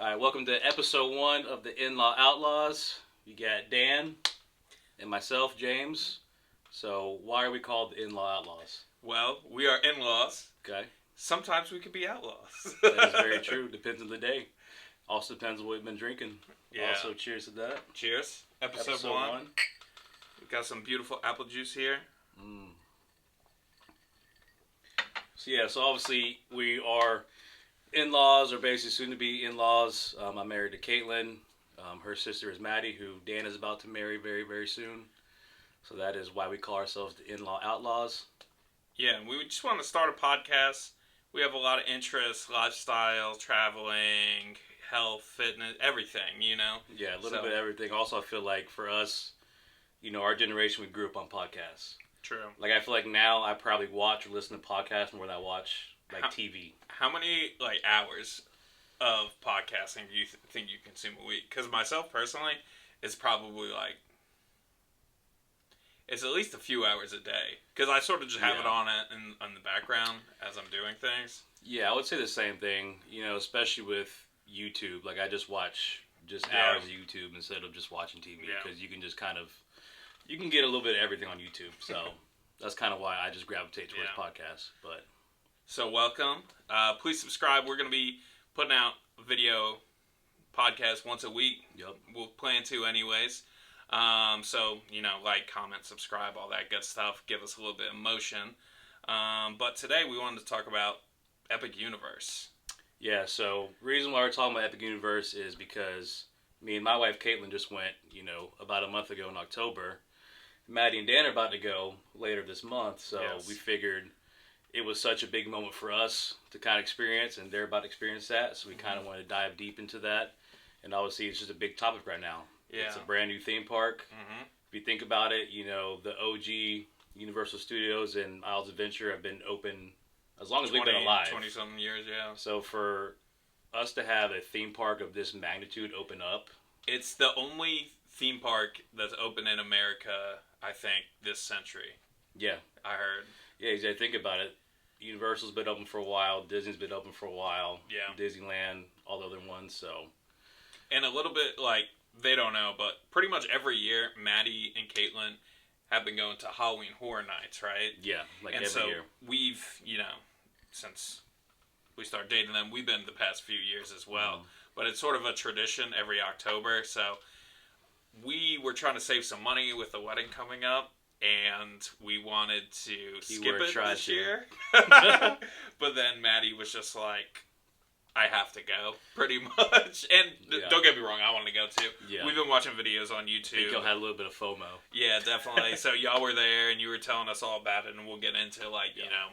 All right, welcome to episode 1 of the In-Law Outlaws. You got Dan and myself, James. So, why are we called the In-Law Outlaws? Well, we are in-laws. Okay. Sometimes we could be outlaws. That is very true. Depends on the day. Also depends on what we've been drinking. Yeah. Also, cheers to that. Cheers. Episode 1. We've got some beautiful apple juice here. So obviously we are in-laws, or basically soon to be in-laws. I'm married to Caitlin. Her sister is Maddie, who Dan is about to marry very, very soon. So that is why we call ourselves the In-Law Outlaws. Yeah, we just want to start a podcast. We have a lot of interests, lifestyle, traveling, health, fitness, everything, you know? Yeah, a little bit of everything. Also, I feel like for us, you know, our generation, we grew up on podcasts. True. Like, I feel like now I probably watch or listen to podcasts more than I watch, like, TV. How many, hours of podcasting do you think you consume a week? Because myself, personally, it's probably, it's at least a few hours a day. Because I sort of just have it on in the background as I'm doing things. Yeah, I would say the same thing, you know, especially with YouTube. Like, I just watch hours of YouTube instead of just watching TV. Because you can just you can get a little bit of everything on YouTube. So that's kind of why I just gravitate towards podcasts. But so welcome. Please subscribe. We're going to be putting out a video podcast once a week. Yep. We'll plan to anyways. So, you know, comment, subscribe, all that good stuff. Give us a little bit of motion. But today we wanted to talk about Epic Universe. Yeah, so reason why we're talking about Epic Universe is because me and my wife Caitlin just went, you know, about a month ago in October. Maddie and Dan are about to go later this month, so we figured it was such a big moment for us to kind of experience, and they're about to experience that, so we kind of wanted to dive deep into that. And obviously it's just a big topic right now. Yeah. It's a brand new theme park. Mm-hmm. If you think about it, you know, the OG Universal Studios and Isles of Adventure have been open as long as we've been alive. 20-something years, yeah. So for us to have a theme park of this magnitude open up. It's the only theme park that's open in America, I think, this century. Yeah. I heard. Yeah, you think about it. Universal's been open for a while. Disney's been open for a while. Yeah. Disneyland, all the other ones, so. And a little bit, they don't know, but pretty much every year, Maddie and Caitlin have been going to Halloween Horror Nights, right? Yeah, every year. We've, you know, since we started dating them, we've been the past few years as well. Mm-hmm. But it's sort of a tradition every October, so we were trying to save some money with the wedding coming up, and we wanted to skip it this year. But then Maddie was just like, I have to go, pretty much. And don't get me wrong, I want to go too. Yeah. We've been watching videos on YouTube. I think y'all had a little bit of FOMO. Yeah, definitely. So y'all were there, and you were telling us all about it, and we'll get into, you know,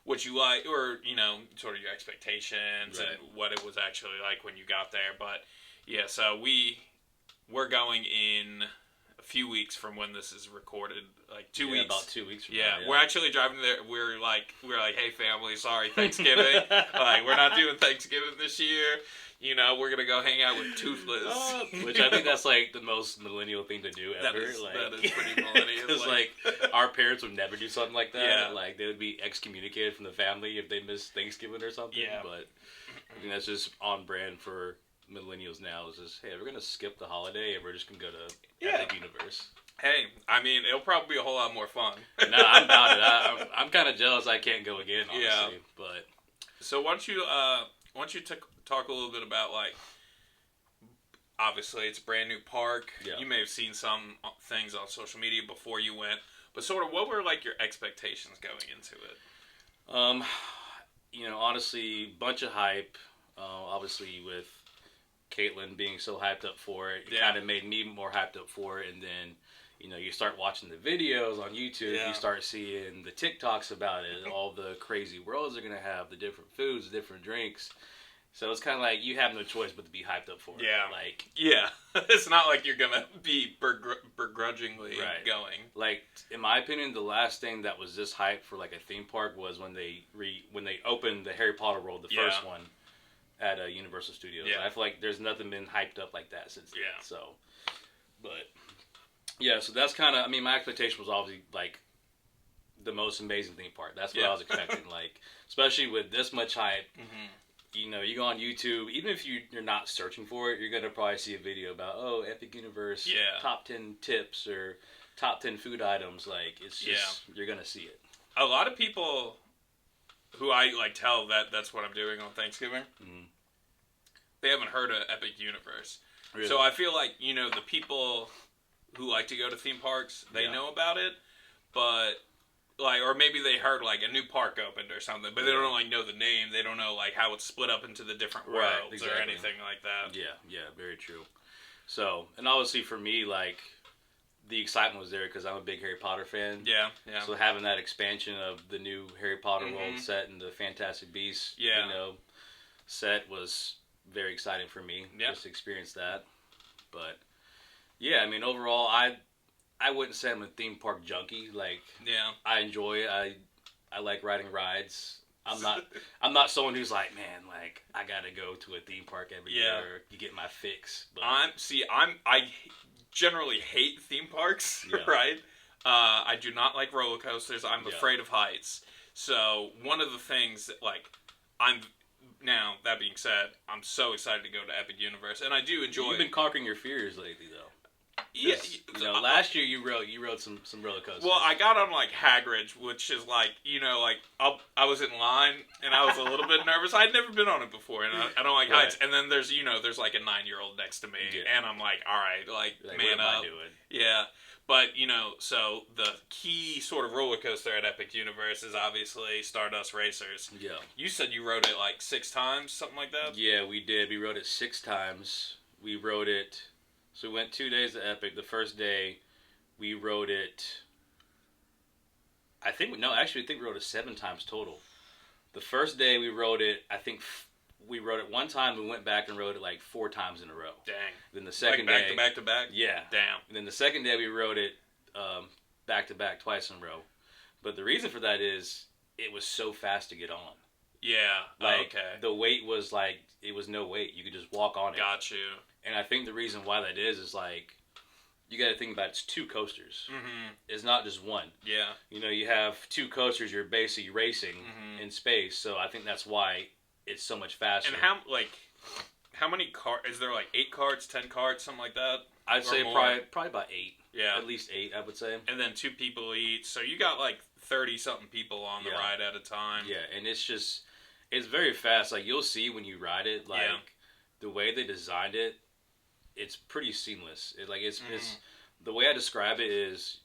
what you like, or, you know, sort of your expectations and what it was actually like when you got there. But, yeah, so we're going in a few weeks from when this is recorded, 2 weeks. About 2 weeks from now. Yeah, we're actually driving there. We're like, hey, family, sorry, Thanksgiving. We're not doing Thanksgiving this year. You know, we're going to go hang out with Toothless. Which I think that's, the most millennial thing to do ever. That is pretty millennial. Because, our parents would never do something like that. Yeah. They would be excommunicated from the family if they missed Thanksgiving or something. Yeah. But I think that's just on brand for millennials now. Is just, hey, we're going to skip the holiday and we're just going to go to Epic Universe. Hey, I mean, it'll probably be a whole lot more fun. No, I'm about it. I'm kind of jealous I can't go again, honestly. Yeah. But so why don't you talk a little bit about, obviously it's a brand new park. Yeah. You may have seen some things on social media before you went, but sort of what were, your expectations going into it? You know, honestly, bunch of hype. Obviously, with Caitlin being so hyped up for it, it kind of made me more hyped up for it, and then, you know, you start watching the videos on YouTube, you start seeing the TikToks about it, all the crazy worlds they're going to have, the different foods, the different drinks. So it's kind of like you have no choice but to be hyped up for it. Yeah. It's not like you're going to be begrudgingly going. In my opinion, the last thing that was this hype for, a theme park was when they opened the Harry Potter world, the first one, at Universal Studios. Yeah. I feel like there's nothing been hyped up like that since then. Yeah. So, but yeah, so that's kind of, my expectation was obviously the most amazing theme park. That's what I was expecting. Especially with this much hype, you know, you go on YouTube, even if you're not searching for it, you're going to probably see a video about, Epic Universe, top 10 tips or top 10 food items. Like, it's just, you're going to see it. A lot of people who I, like, tell that that's what I'm doing on Thanksgiving, they haven't heard of Epic Universe. Really? So I feel like, you know, the people who like to go to theme parks, they know about it, but... Like, or maybe they heard, like, a new park opened or something, but they don't, like, know the name. They don't know, like, how it's split up into the different worlds or anything like that. Yeah, very true. So, and obviously for me, like, the excitement was there because I'm a big Harry Potter fan. Yeah. So having that expansion of the new Harry Potter world set and the Fantastic Beasts, you know, set was very exciting for me. Just to experience that. But, yeah, I mean, overall, I wouldn't say I'm a theme park junkie. Like, I enjoy it. I like riding rides. I'm not someone who's like, man, like, I gotta go to a theme park every year to get my fix. But I generally hate theme parks, right? I do not like roller coasters. I'm afraid of heights. So one of the things that, like, now, that being said, I'm so excited to go to Epic Universe, and I do enjoy. You've been conquering your fears lately, though. Yeah, you know, last year you rode some roller coasters. Well, I got on like Hagrid's, which is like, you know, like I was in line and I was a little bit nervous. I'd never been on it before, and I don't like heights. And then there's like a 9-year-old next to me, and I'm like, all right, like man what am up. I doing? Yeah, but you know, so the key sort of roller coaster at Epic Universe is obviously Stardust Racers. Yeah. You said you rode it like 6 times, something like that. Yeah, we did. We rode it 6 times. We rode it. So we went 2 days at Epic. The first day, we rode it. I think we rode it 7 times total. The first day we rode it, I think we rode it 1 time. We went back and rode it like 4 times in a row. Dang. Then the second day, day, back to back. Yeah. Damn. And then the second day we rode it back to back twice in a row. But the reason for that is it was so fast to get on. Yeah. Like the wait was like it was no wait. You could just walk on it. Got you. And I think the reason why that is like, you got to think about it's 2 coasters. Mm-hmm. It's not just one. Yeah. You know, you have 2 coasters. You're basically racing in space. So I think that's why it's so much faster. And how many carts? Is there like 8 carts, 10 carts, something like that? I'd say probably about 8. Yeah. At least 8, I would say. And then 2 people each. So you got like 30-something people on the ride at a time. Yeah, and it's very fast. Like, you'll see when you ride it, like, the way they designed it, it's pretty seamless. It's the way I describe it is,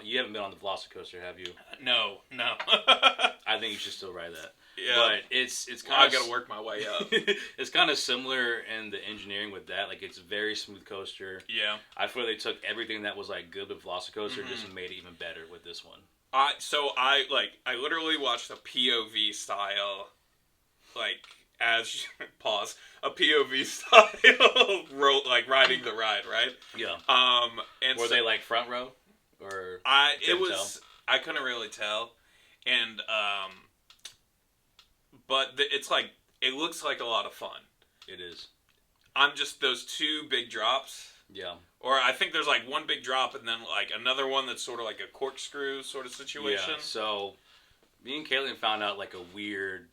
you haven't been on the Velocicoaster, have you? No. I think you should still ride that. Yeah. But it's kind of... I gotta work my way up. It's kind of similar in the engineering with that. Like, it's a very smooth coaster. Yeah. I feel they took everything that was, like, good with Velocicoaster and just made it even better with this one. I literally watched a POV style, like, a POV style riding the ride, right? Yeah. And were they like front row, or I couldn't really tell, and but it's like it looks like a lot of fun. It is. I'm just those 2 big drops. Yeah. Or I think there's like 1 big drop and then like another one that's sort of like a corkscrew sort of situation. Yeah. So me and Caitlin found out like a weird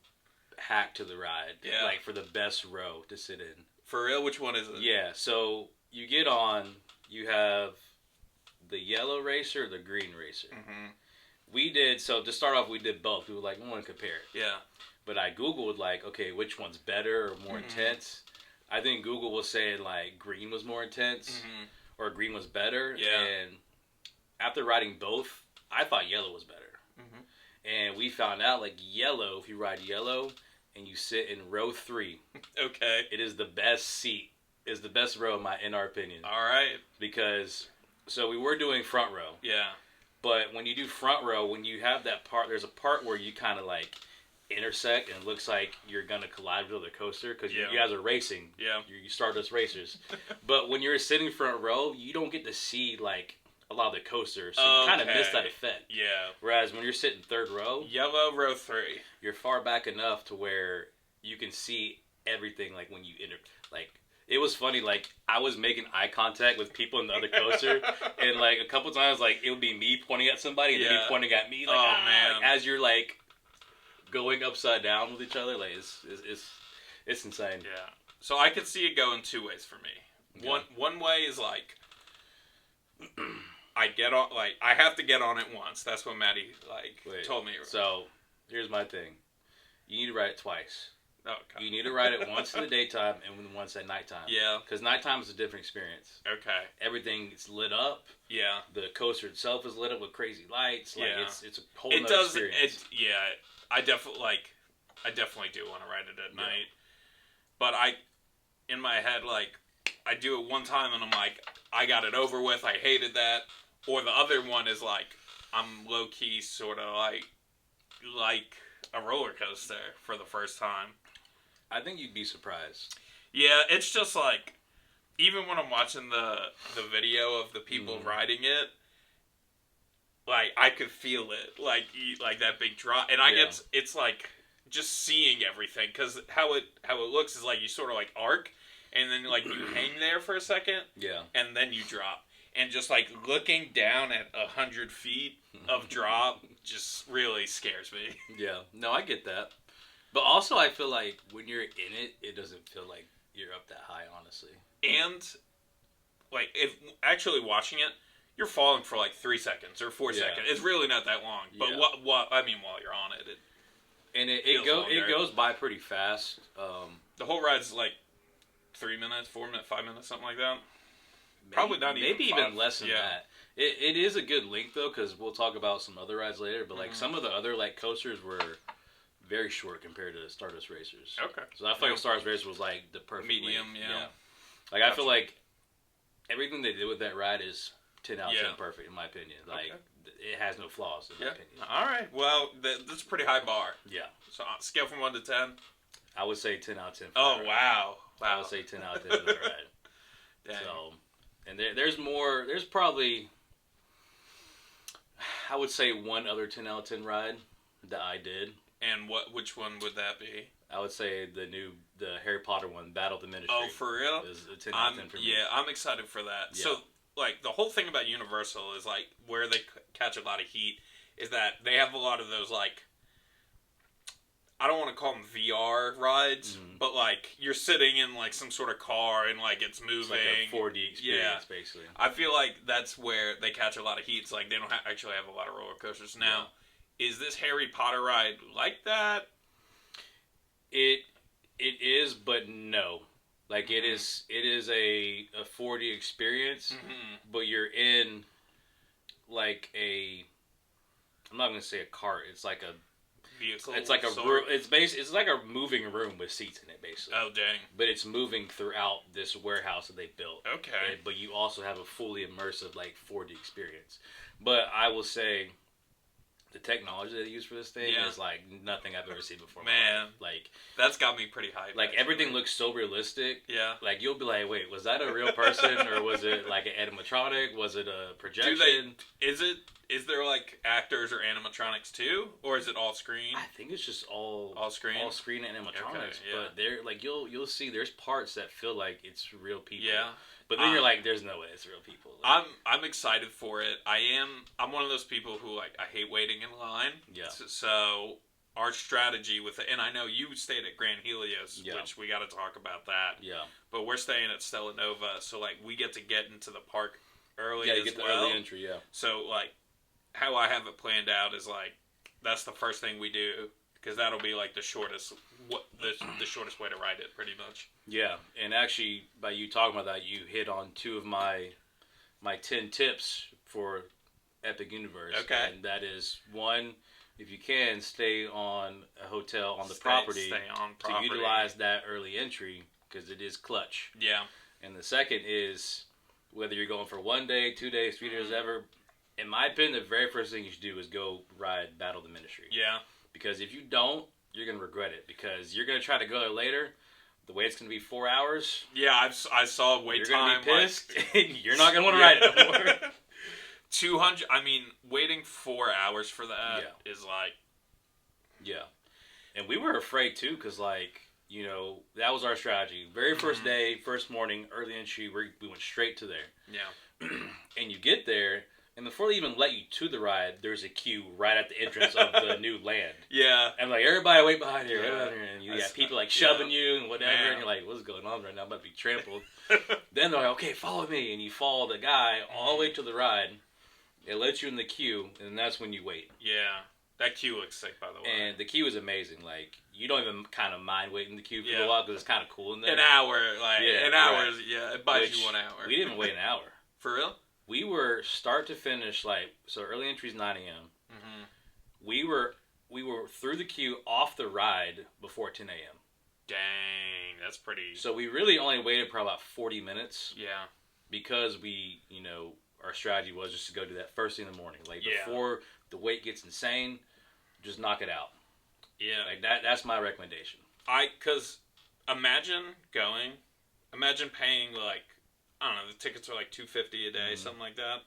hack to the ride. Yeah. Like for the best row to sit in. For real? Which one is it? Yeah. So you get on, you have the yellow racer or the green racer. Mm-hmm. So to start off, we did both. We were like, we want to compare it. Yeah. But I Googled like, okay, which one's better or more intense? I think Google was saying like green was more intense or green was better. Yeah. And after riding both, I thought yellow was better. And we found out like yellow, if you ride yellow and you sit in row 3, okay, it is the best seat. Is the best row in our opinion. All right. Because so we were doing front row. Yeah. But when you do front row, when you have that part, there's a part where you kind of like intersect and it looks like you're gonna collide with the coaster because you guys are racing. Yeah. You Stardust Racers. But when you're sitting front row, you don't get to see like a lot of the coaster, so you kind of miss that effect. Yeah. Whereas when you're sitting 3rd row, yellow row 3, you're far back enough to where you can see everything. Like when you it was funny. Like I was making eye contact with people in the other coaster, and like a couple times, like it would be me pointing at somebody and they'd be pointing at me. Like, man! Like, as you're like going upside down with each other, like it's It's insane. Yeah. So I could see it going two ways for me. Okay. One way is like I get on, like I have to get on it once. That's what Maddie told me. So here's my thing. You need to ride it twice. Oh, okay. You need to ride it once in the daytime and once at nighttime. Yeah. Because nighttime is a different experience. Okay. Everything is lit up. Yeah. The coaster itself is lit up with crazy lights. Like it's a whole it nother does. experience. I definitely do want to ride it at night. But in my head, like I do it one time and I'm like, I got it over with. I hated that. Or the other one is like I'm low key sort of like a roller coaster for the first time. I think you'd be surprised. Yeah, it's just like, even when I'm watching the video of the people riding it, like I could feel it, like that big drop, and it's like just seeing everything, because how it looks is like you sort of like arc, and then like you hang there for a second, and then you drop, and just like looking down at 100 feet of drop just really scares me. Yeah, no, I get that. But also, I feel like when you're in it, it doesn't feel like you're up that high, honestly. And, like, if actually watching it, you're falling for like 3 seconds or 4 seconds. It's really not that long. But while you're on it, it goes by pretty fast. The whole ride's like 3 minutes, 4 minutes, 5 minutes, something like that. Probably not even maybe 5. even less than that. It is a good length though, because we'll talk about some other rides later. But like some of the other like coasters were very short compared to Stardust Racers. Okay. So I feel like Stardust Racers was like the perfect medium, length. yeah. Like I feel like everything they did with that ride is 10 out of 10 perfect in my opinion. Like it has no flaws in my opinion. All right. Well, that's a pretty high bar. Yeah. So scale from 1 to 10. I would say 10 out of 10. Wow. I would say 10 out of 10 for the ride. Dang. So, and there's more. There's probably, I would say, one other 10 out of 10 ride that I did. And which one would that be? I would say the Harry Potter one, Battle of the Ministry. Oh, for real? Is a 10 out of 10 for me. Yeah, I'm excited for that. Yeah. So, like, the whole thing about Universal is, like, where they catch a lot of heat is that they have a lot of those, like, I don't want to call them VR rides, but, like, you're sitting in, like, some sort of car and, like, it's moving. It's like a 4D experience, basically. I feel like that's where they catch a lot of heat. It's like they don't actually have a lot of roller coasters now. Is this Harry Potter ride like that? It is, but no. Like it is a 4D experience, but you're in like I'm not gonna say a cart. It's like a vehicle. It's like a room. It's like a moving room with seats in it, basically. Oh dang! But it's moving throughout this warehouse that they built. Okay. But you also have a fully immersive like 4D experience. But I will say, the technology they use for this thing is like nothing I've ever seen before. Man, like that's got me pretty hyped. Like everything looks so realistic. Yeah. Like you'll be like, wait, was that a real person or was it like an animatronic? Was it a projection? Is there like actors or animatronics too, or is it all screen? I think it's just all screen, animatronics. But they're like you'll see there's parts that feel like it's real people. Yeah. But then you're like, there's no way it's real people. Like, I'm excited for it. I'm one of those people who like I hate waiting in line. Yeah. So our strategy with it, and I know you stayed at Grand Helios, which we got to talk about that. Yeah. But we're staying at Stella Nova, so like we get to get into the park early. Yeah, you get the early entry. Yeah. So like, how I have it planned out is like that's the first thing we do. Because that'll be like the shortest way to ride it, pretty much. Yeah, and actually, by you talking about that, you hit on 2 of my 10 tips for Epic Universe. Okay. And that is, 1, if you can, stay on a hotel on the property. Stay on property. To utilize that early entry, because it is clutch. Yeah. And the second is, whether you're going for 1 day, 2 days, 3 days, ever, in my opinion, the very first thing you should do is go ride Battle of the Ministry. Yeah. Because if you don't, you're going to regret it. Because you're going to try to go there later. The wait's going to be 4 hours. Yeah, I saw wait time. You're going to be pissed. You're not going to want to ride it no more. 200. I mean, waiting 4 hours for that is like. Yeah. And we were afraid too, because like, you know, that was our strategy. Very first day, first morning, early entry, we went straight to there. Yeah. And you get there, And before they even let you to the ride, there's a queue right at the entrance of the new land. Yeah. And like, everybody wait behind here, Yeah. and you got people like shoving you and whatever, and you're like, what's going on right now? I'm about to be trampled. Then they're like, okay, follow me, and you follow the guy all the way to the ride. It lets you in the queue, and that's when you wait. Yeah. That queue looks sick, by the way. And the queue is amazing. Like, you don't even kind of mind waiting in the queue for a while because it's kind of cool in there. An hour, it buys you 1 hour. We didn't even wait an hour. For real? We were start to finish, so early entry is 9 a.m. Mm-hmm. We were through the queue off the ride before 10 a.m. Dang, that's pretty... So we really only waited probably about 40 minutes. Yeah. Because we, our strategy was just to go do that first thing in the morning. Before the wait gets insane, just knock it out. Yeah. That's my recommendation. Because imagine paying I don't know, the tickets are like $250 a day, something like that.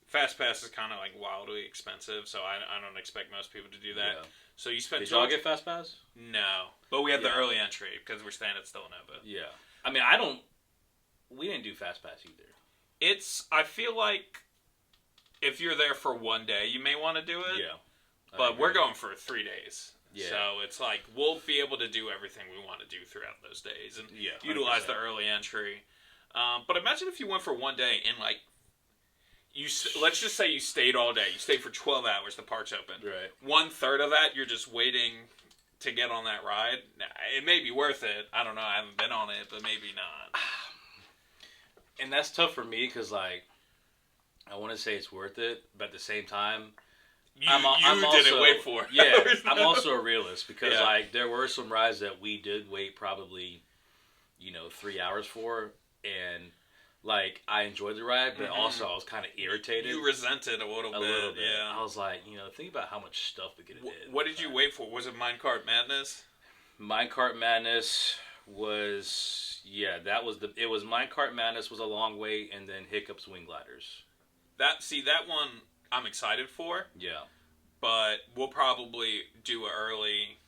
Fast Pass is kind of wildly expensive, so I don't expect most people to do that. Yeah. So you spend... Did y'all get Fast Pass? No. But we have the early entry because we're staying at Villanova. Yeah. I mean, we didn't do Fast Pass either. I feel like if you're there for 1 day, you may want to do it. Yeah. But we're going for 3 days. Yeah. So it's we'll be able to do everything we want to do throughout those days and utilize the early entry. But imagine if you went for 1 day and let's just say you stayed all day. You stayed for 12 hours. The park's open. Right. 1/3 of that, you're just waiting to get on that ride. It may be worth it. I don't know. I haven't been on it, but maybe not. And that's tough for me because I want to say it's worth it, but at the same time, I'm didn't wait for it. Yeah, I'm also a realist because there were some rides that we did wait probably 3 hours for, and I enjoyed the ride, but also I was kind of irritated. You resented a little bit. Yeah. I was like, think about how much stuff we could have did. What did you wait for? Was it Minecart Madness? Minecart Madness was it was Minecart Madness was a long wait, and then Hiccup's Wing Gliders. That one I'm excited for. Yeah. But we'll probably do it early.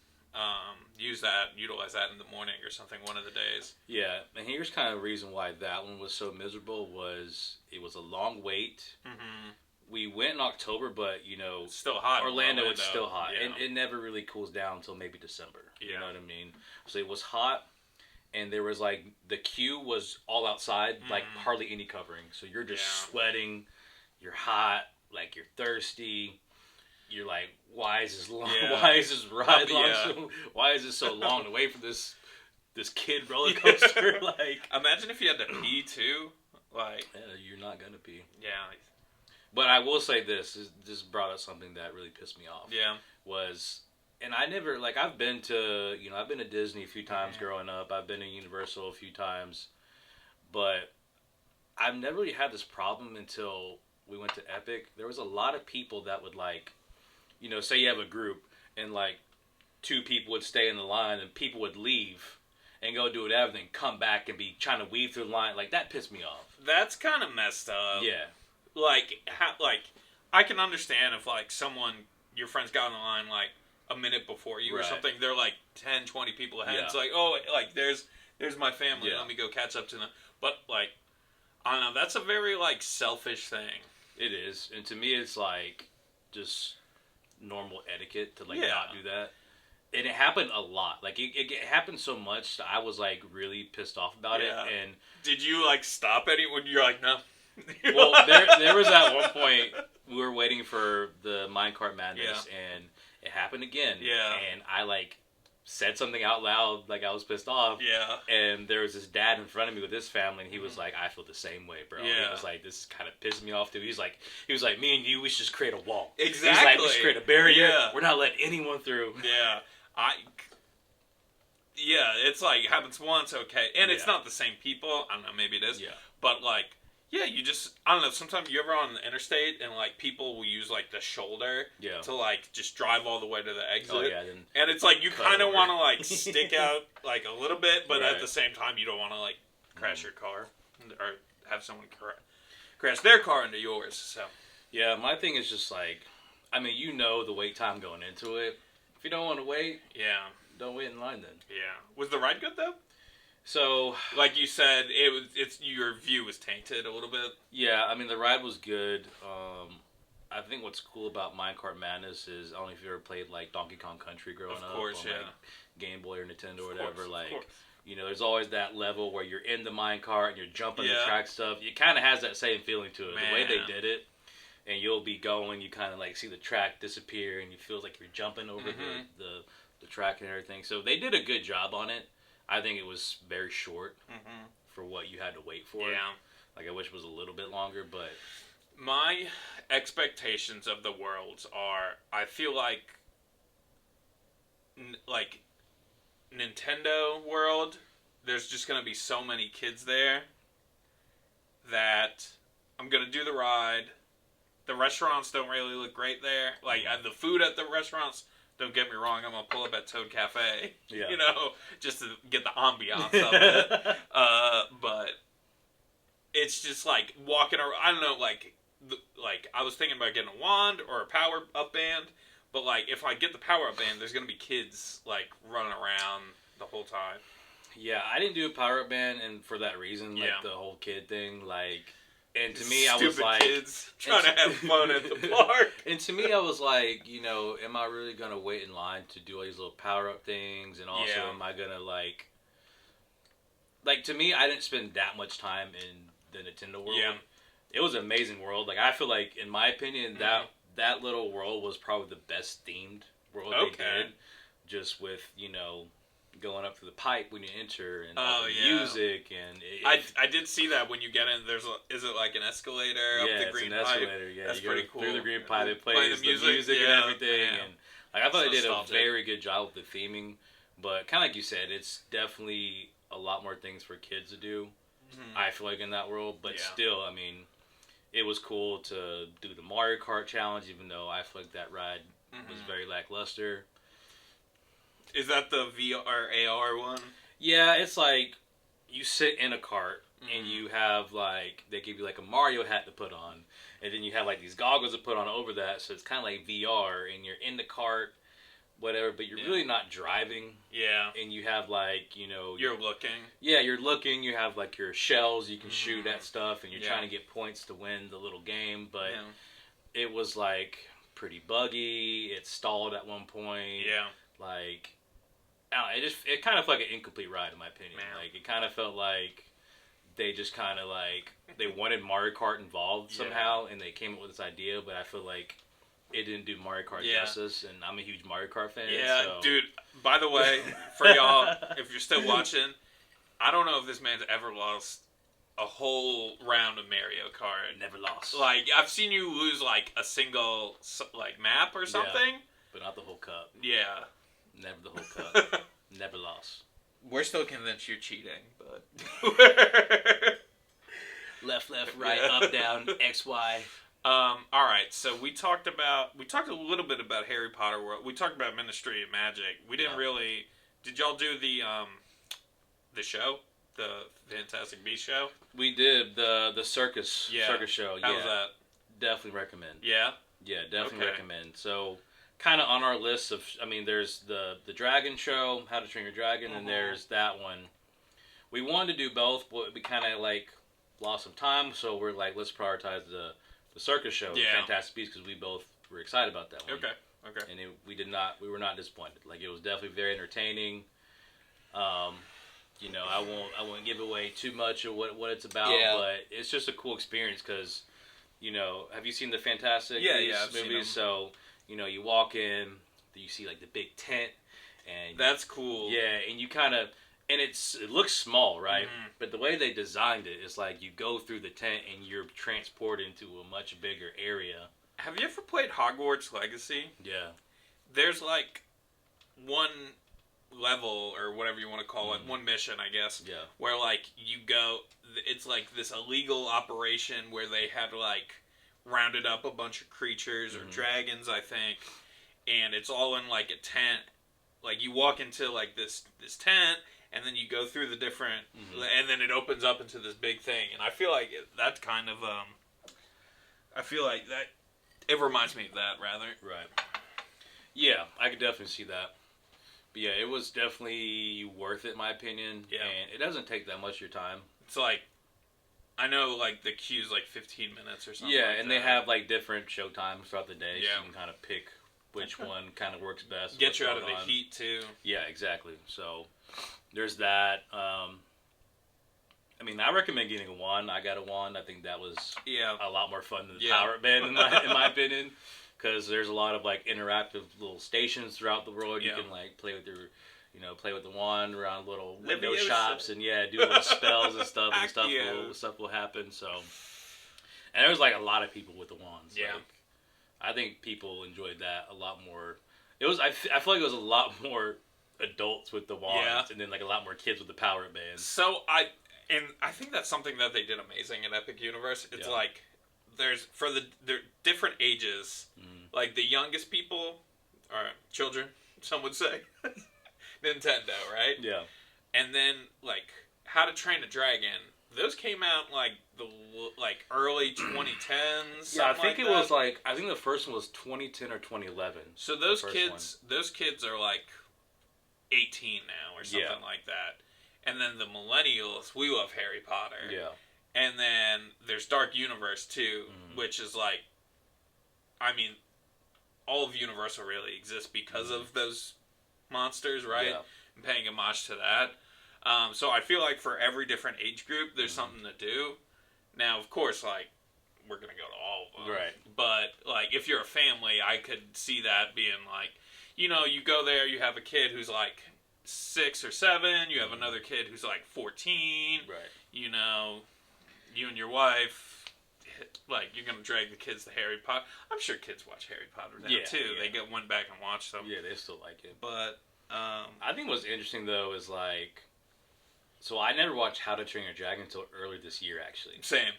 Utilize that in the morning or something one of the days. Yeah, and here's kind of the reason why that one was so miserable was it was a long wait. Mm-hmm. We went in October, but it's still hot. Orlando is still hot, and it never really cools down until maybe December. Yeah. You know what I mean? So it was hot, and there was the queue was all outside, hardly any covering. So you're just sweating, you're hot, you're thirsty. You're like, why is this long? Yeah. Why is this ride long? Why is this so long to wait for this kid roller coaster? Imagine if you had to pee too. You're not gonna pee. Yeah. But I will say this brought up something that really pissed me off. Yeah. And I never I've been to I've been to Disney a few times growing up. I've been to Universal a few times, but I've never really had this problem until we went to Epic. There was a lot of people that would say you have a group and 2 people would stay in the line and people would leave and go do whatever and then come back and be trying to weave through the line. That pissed me off. That's kind of messed up. Yeah. I can understand if someone, your friends got in the line a minute before you or something. They're 10, 20 people ahead. Yeah. It's there's my family. Yeah. Let me go catch up to them. But I don't know. That's a very selfish thing. It is. And to me it's just normal etiquette to not do that. And it happened a lot. It happened so much that I was really pissed off about it. And did you stop when you're no? Well, there was at one point we were waiting for the Minecart Madness and it happened again. Yeah. And I said something out loud I was pissed off. Yeah. And there was this dad in front of me with his family and he was I feel the same way, bro. Yeah. He was this kind of pissed me off too. He was like, me and you, we should just create a wall. Exactly. He's we should create a barrier. Yeah. We're not letting anyone through. Yeah. It's it happens once, okay. And it's not the same people. I don't know, maybe it is. Yeah. But you just, I don't know, sometimes you ever on the interstate and people will use the shoulder to just drive all the way to the exit. Oh, yeah, and it's you kind of want to stick out a little bit, but at the same time you don't want to crash your car or have someone crash their car into yours. So yeah, my thing is just the wait time going into it. If you don't want to wait, don't wait in line then. Yeah. Was the ride good though? So, like you said, it's your view was tainted a little bit. yeah, I mean the ride was good. I think what's cool about Minecart Madness is I don't know if you ever played like Donkey Kong Country growing Of up course, on yeah. like Game Boy or Nintendo or Of whatever. course, Like, of course. you know, there's always that level where you're in the minecart and you're jumping the Yeah. track stuff. It kind of has that same feeling to it. Man. The way they did it, and you'll be going, you kind of like see the track disappear, and you feel like you're jumping over the track and everything. So they did a good job on it. I think it was very short for what you had to wait for. Yeah. Like I wish it was a little bit longer, but My expectations of the worlds are, I feel like Nintendo World, there's just going to be so many kids there that I'm going to do the ride. The restaurants don't really look great there. Like, the food at the restaurants, don't get me wrong, I'm going to pull up at Toad Cafe, yeah. you know, just to get the ambiance of it. But it's just like walking around, I don't know, like I was thinking about getting a wand or a power-up band. But, like, if I get the power-up band, there's going to be kids, like, running around the whole time. Yeah, I didn't do a power-up band, and for that reason, like, the whole kid thing, like... And to me, I was like... kids trying to have fun at the park. And to me, I was like, you know, am I really going to wait in line to do all these little power-up things? And also, am I going to, like... Like, to me, I didn't spend that much time in the Nintendo world. Yeah. It was an amazing world. Like, I feel like, in my opinion, that little world was probably the best themed world they did. Just with, you know, going up to the pipe when you enter and all the music. And I did see that when you get in, is it like an escalator up the green pipe? Yeah, it's an escalator. Yeah, that's you pretty go cool. through the green pipe. It plays the music and everything. And like I thought they did a very good job with the theming. But kind of like you said, it's definitely a lot more things for kids to do. I feel like in that world. But still, I mean... It was cool to do the Mario Kart challenge, even though I feel like that ride was very lackluster. Is that the VR AR one? Yeah, it's like you sit in a cart and you have like they give you like a Mario hat to put on, and then you have like these goggles to put on over that, so it's kind of like VR, and you're in the cart, whatever, but you're really not driving. Yeah. And you have like, you know... You're looking. Yeah, you're looking. You have like your shells you can shoot at stuff, and you're trying to get points to win the little game, but it was like pretty buggy. It stalled at one point. Yeah. Like, I don't know, it kind of felt like an incomplete ride in my opinion. Like, it kind of felt like they just kind of like, they wanted Mario Kart involved somehow, and they came up with this idea, but I feel like it didn't do Mario Kart justice, and I'm a huge Mario Kart fan. Yeah, so. Dude, by the way, for y'all, if you're still watching, I don't know if this man's ever lost a whole round of Mario Kart. Never lost. Like, I've seen you lose, like, a single, like, map or something. Yeah, but not the whole cup. Yeah. Never the whole cup. Never lost. We're still convinced you're cheating, but... Left, right, up, down, X, Y. All right, so we talked a little bit about Harry Potter World. We talked about Ministry of Magic. We didn't really. Did y'all do the show, the Fantastic Beasts show? We did the circus show. How was that? Definitely recommend. Yeah. Yeah, definitely recommend. So, kind of on our list of, I mean, there's the Dragon show, How to Train Your Dragon, and there's that one. We wanted to do both, but we kind of like lost some time, so we're like, let's prioritize the circus show, Fantastic Beasts, because we both were excited about that one. Okay. And we were not disappointed. Like, it was definitely very entertaining. You know, I won't give away too much of what it's about, but it's just a cool experience because, you know, have you seen the Fantastic Beasts movies? So, you know, you walk in, you see like the big tent, and that's cool. Yeah, and you kind of. And it looks small, right? But the way they designed it is like you go through the tent and you're transported into a much bigger area. Have you ever played Hogwarts Legacy? Yeah. There's like one level or whatever you want to call it, one mission, I guess. Yeah. Where like you go, it's like this illegal operation where they had like rounded up a bunch of creatures or dragons, I think, and it's all in like a tent. Like you walk into like this tent. And then you go through the different, and then it opens up into this big thing. And I feel like that's kind of, I feel like that, it reminds me of that, rather. Right. Yeah, I could definitely see that. But yeah, it was definitely worth it, in my opinion. Yeah. And it doesn't take that much of your time. It's like, I know, like, the queue's like 15 minutes or something. Yeah, like and that. they have, like, different show times throughout the day. Yeah. So you can kind of pick which one kind of works best. Get you out of the heat, too. Yeah, exactly. So, there's that. I mean, I recommend getting a wand. I got a wand. I think that was a lot more fun than the power band, in my opinion. Because there's a lot of, like, interactive little stations throughout the world. You can, like, play with your... play with the wand around little window shops and do little spells and stuff, and stuff will happen. So, and there was like a lot of people with the wands. Yeah, like, I think people enjoyed that a lot more. It was I feel like it was a lot more adults with the wands, and then like a lot more kids with the power bands. So I think that's something that they did amazing in Epic Universe. It's like there's they're different ages, like the youngest people are children, some would say. Nintendo, right? Yeah. And then like How to Train a Dragon, those came out like the early 2010s. Yeah, I think it was like I think the first one was 2010 or 2011. So those kids are like 18 now or something like that. And then the millennials, we love Harry Potter. Yeah. And then there's Dark Universe too, which is like, I mean, all of Universal really exists because of those monsters, right? Yeah. And paying homage to that. So I feel like for every different age group, there's something to do. Now, of course, like, we're going to go to all of them. Right. But, like, if you're a family, I could see that being like, you go there, you have a kid who's like 6 or 7, you have another kid who's like 14. Right. You and your wife, like, you're going to drag the kids to Harry Potter. I'm sure kids watch Harry Potter now, too. Yeah. They went back and watched them. Yeah, they still like it. But, I think what's interesting, though, is, like... So I never watched How to Train Your Dragon until earlier this year, actually. Same,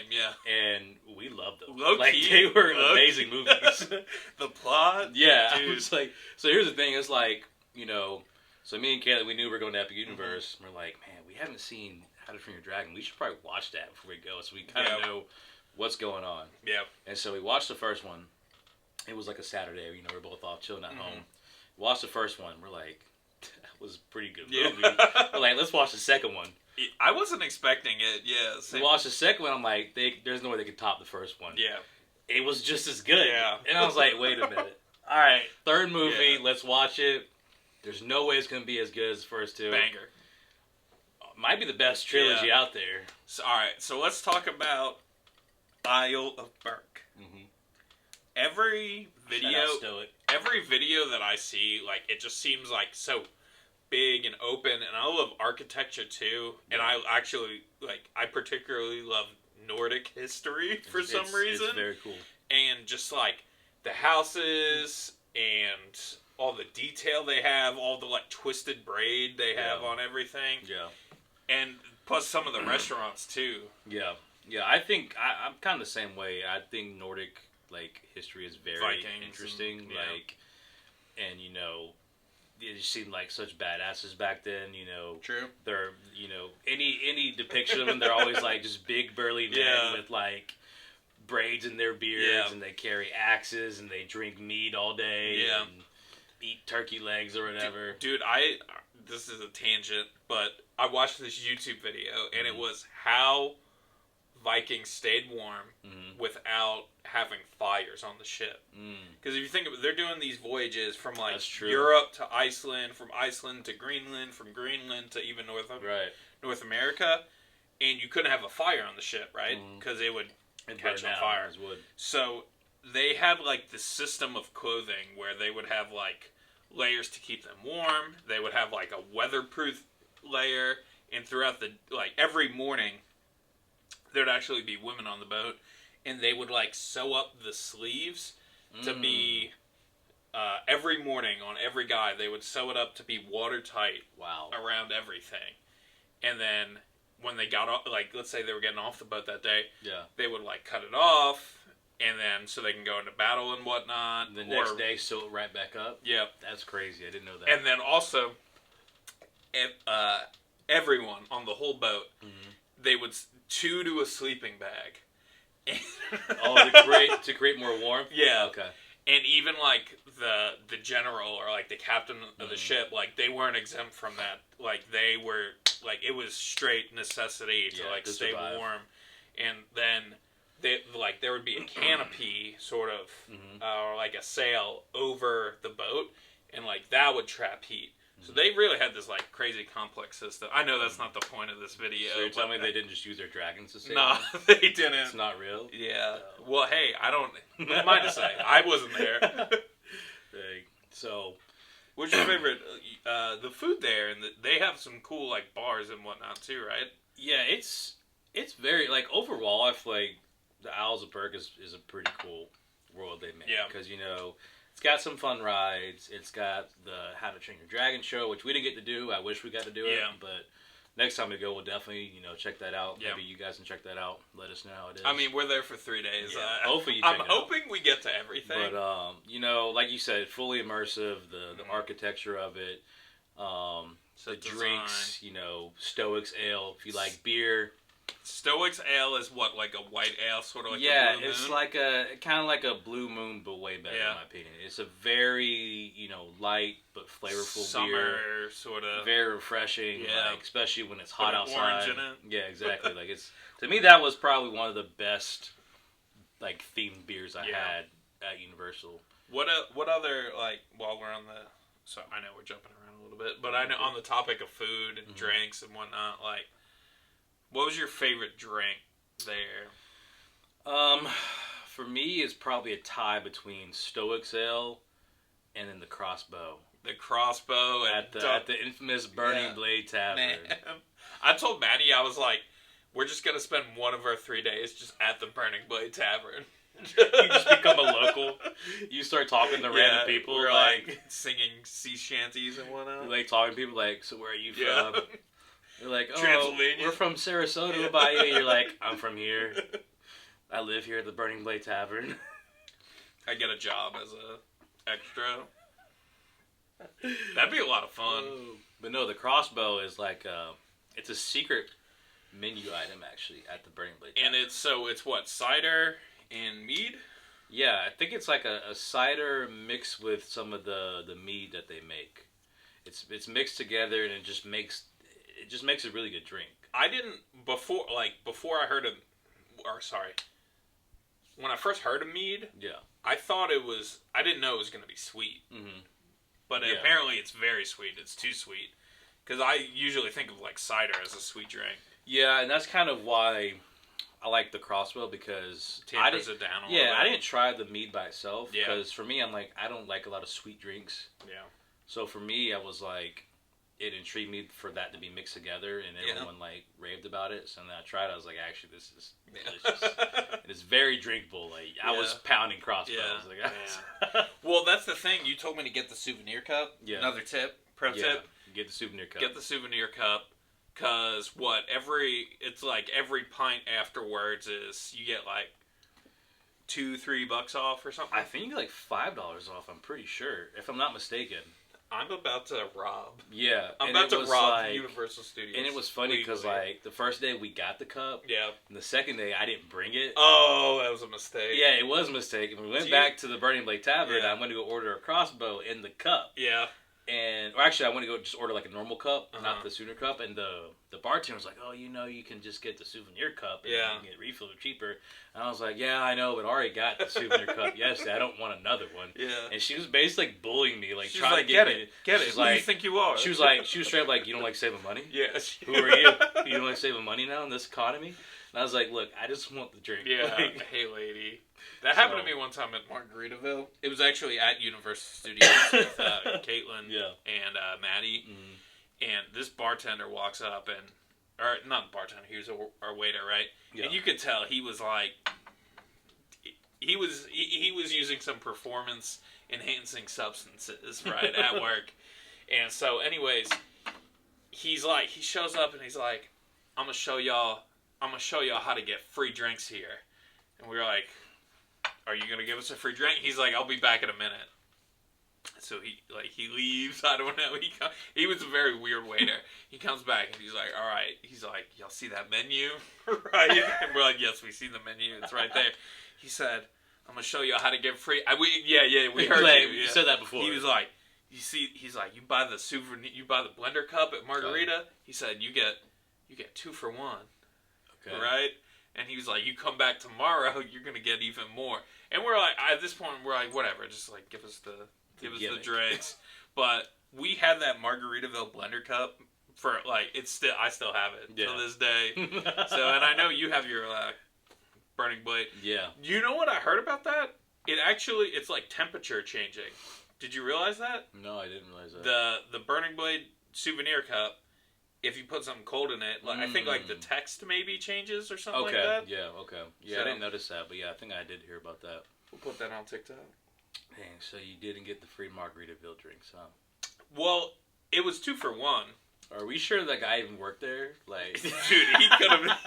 yeah. And we loved them. Low-key. They were amazing movies. The plot? Yeah. Dude. I was like... So here's the thing. It's like, So me and Kayla, we knew we were going to Epic Universe. And we're like, man, we haven't seen How to Train Your Dragon. We should probably watch that before we go. So we kind of know what's going on. Yeah. And so we watched the first one. It was like a Saturday. We're both off chilling at home. Watched the first one. We're like, that was a pretty good movie. We're like, let's watch the second one. I wasn't expecting it. Yeah. We watched the second one. I'm like, there's no way they could top the first one. Yeah. It was just as good. Yeah. And I was like, wait a minute. All right, third movie. Let's watch it. There's no way it's going to be as good as the first two. Banger. Might be the best trilogy out there. So, all right, so let's talk about Isle of Berk. Every video that I see, like, it just seems like so big and open, and I love architecture too. And I actually I particularly love Nordic history for some reason. It's very cool. And just like the houses and all the detail they have, all the like twisted braid they have on everything. Yeah. And plus some of the restaurants too. Yeah. Yeah, I think I'm kind of the same way. I think Nordic history is very Vikings interesting. And, and they just seemed like such badasses back then. True. They're any depiction of them, they're always like just big burly men with like braids in their beards, and they carry axes and they drink meat all day. And eat turkey legs or whatever. Dude, this is a tangent, but I watched this YouTube video, and it was how Vikings stayed warm without having fires on the ship. Because if you think of it, they're doing these voyages from Europe to Iceland, from Iceland to Greenland, from Greenland to even North America, and you couldn't have a fire on the ship, right? Because it would catch on fire. So they had this system of clothing where they would have layers to keep them warm. They would have a weatherproof layer, and throughout the every morning there'd actually be women on the boat, and they would sew up the sleeves to be every morning on every guy. They would sew it up to be watertight around everything, and then when they got off, let's say they were getting off the boat that day, they would cut it off. And then, so they can go into battle and whatnot. The next day, sew it right back up? Yep. That's crazy. I didn't know that. And then also, everyone on the whole boat, they would chew to a sleeping bag. To create more warmth? Yeah. Okay. And even, the general or like the captain of the ship, like they weren't exempt from that. Like they were, like it was straight necessity to like stay survive. warm, and then there would be a canopy sort of or like a sail over the boat, and like that would trap heat. So they really had this like crazy complex system. I know that's not the point of this video. So you're telling me they didn't just use their dragons to save No, them? they didn't. It's not real? Yeah. Well, hey, I don't. Who am I to say? I wasn't there. So, what's your favorite? The food there, and they have some cool like bars and whatnot too, right? yeah, it's very, like, overall, I feel like the Owls of Berk is a pretty cool world they made. Yeah. Because, you know, it's got some fun rides. It's got the How to Train Your Dragon show, which we didn't get to do. I wish we got to do it. But next time we go, we'll definitely, you know, check that out. Yeah. Maybe you guys can check that out. Let us know how it is. I mean, we're there for 3 days. Yeah. Hopefully you check I'm it hoping we get to everything. But, you know, like you said, fully immersive, the architecture of it, the drinks, you know, Stoics Ale, if you like beer. Stoics Ale is what, like a white ale, sort of like a Blue Moon? It's like kind of like a Blue Moon, but way better in my opinion. It's a very, you know, light but flavorful summer beer. Sort of. Very refreshing, like, especially when it's hot outside. Orange in it. Yeah, exactly. Like it's to me that was probably one of the best like themed beers I had at Universal. What other, like, while we're on the, so I know we're jumping around a little bit, but I know on the topic of food and drinks and whatnot, like, what was your favorite drink there? For me, it's probably a tie between Stoics Ale and then the Crossbow. The Crossbow at the infamous Burning Blade Tavern. Man. I told Maddie, I was like, we're just gonna spend one of our 3 days just at the Burning Blade Tavern. You just become a local. You start talking to random people. We're like singing sea shanties and whatnot. You're like talking to people like, so where are you from? You're like, oh, Transylvania. We're from Sarasota. What about you? You're like, I'm from here. I live here at the Burning Blade Tavern. I get a job as a extra. That'd be a lot of fun. But no, the Crossbow is like it's a secret menu item actually at the Burning Blade Tavern. And it's what, cider and mead? Yeah, I think it's like a cider mixed with some of the mead that they make. It's mixed together and it just makes a really good drink. I didn't before I heard of, or sorry, when I first heard of mead, I thought I didn't know it was going to be sweet. Mm-hmm. But apparently it's very sweet. It's too sweet. Because I usually think of like cider as a sweet drink. Yeah, and that's kind of why I like the Crossbow, because tempers it down a little bit. I didn't try the mead by itself. Because for me, I'm like, I don't like a lot of sweet drinks. Yeah. So for me, I was like, it intrigued me for that to be mixed together, and everyone like raved about it. So then I tried it. I was like, actually, this is delicious. It is very drinkable. Like I was pounding Crossbows. Yeah. Like, well, that's the thing. You told me to get the souvenir cup. Yeah. Another tip, pro tip. Get the souvenir cup. Get the souvenir cup, because it's like every pint afterwards is you get like $2-3 off or something. I think you get like $5 off. I'm pretty sure, if I'm not mistaken. I'm about to rob. Yeah. I'm about to rob Universal Studios. And it was funny because, like, the first day we got the cup. Yeah. And the second day I didn't bring it. Oh, that was a mistake. Yeah, it was a mistake. And we went back to the Burning Blade Tavern, and I went to go order a Crossbow in the cup. Yeah. Or actually, I went to go just order, like, a normal cup, not the souvenir cup. And the bartender was like, oh, you know, you can just get the souvenir cup. And you can get refilled cheaper. And I was like, yeah, I know, but I already got the souvenir cup yesterday. I don't want another one. Yeah. And she was basically, like, bullying me, like, trying to get it. Get it. Who do you think you are? She was straight up like, you don't like saving money? Yeah. Who are you? You don't like saving money now in this economy? And I was like, look, I just want the drink. Yeah. Like, hey, lady. That happened to me one time at Margaritaville. It was actually at Universal Studios with Caitlin and Maddie. Mm-hmm. And this bartender walks up or not bartender, he was our waiter, right? Yeah. And you could tell he was like, he was using some performance enhancing substances, right, at work. And so anyways, he shows up and he's like, I'm gonna show y'all how to get free drinks here. And we were like, are you going to give us a free drink? He's like, I'll be back in a minute. So he leaves. I don't know. He was a very weird waiter. He comes back and he's like, all right. He's like, y'all see that menu? Right? And we're like, yes, we see the menu. It's right there. He said, I'm gonna show you how to get free. We heard like, you. Yeah. You said that before. He was like, you buy the souvenir, you buy the blender cup at Margarita. Okay. He said you get 2 for 1. Okay. Right? And he was like, you come back tomorrow, you're gonna get even more. And we're like, at this point, we're like, whatever, just like give us the drinks. But we had that Margaritaville blender cup for like I still have it to this day. So, and I know you have your Burning Blade. Yeah. You know what I heard about that? It's like temperature changing. Did you realize that? No, I didn't realize that. The Burning Blade souvenir cup, if you put something cold in it, like I think like the text maybe changes or something like that. Yeah, okay. Yeah, so, I didn't notice that, but yeah, I think I did hear about that. We'll put that on TikTok. Dang, so you didn't get the free Margaritaville drinks, huh? Well, it was 2 for 1. Are we sure that guy even worked there? Like, dude, he could have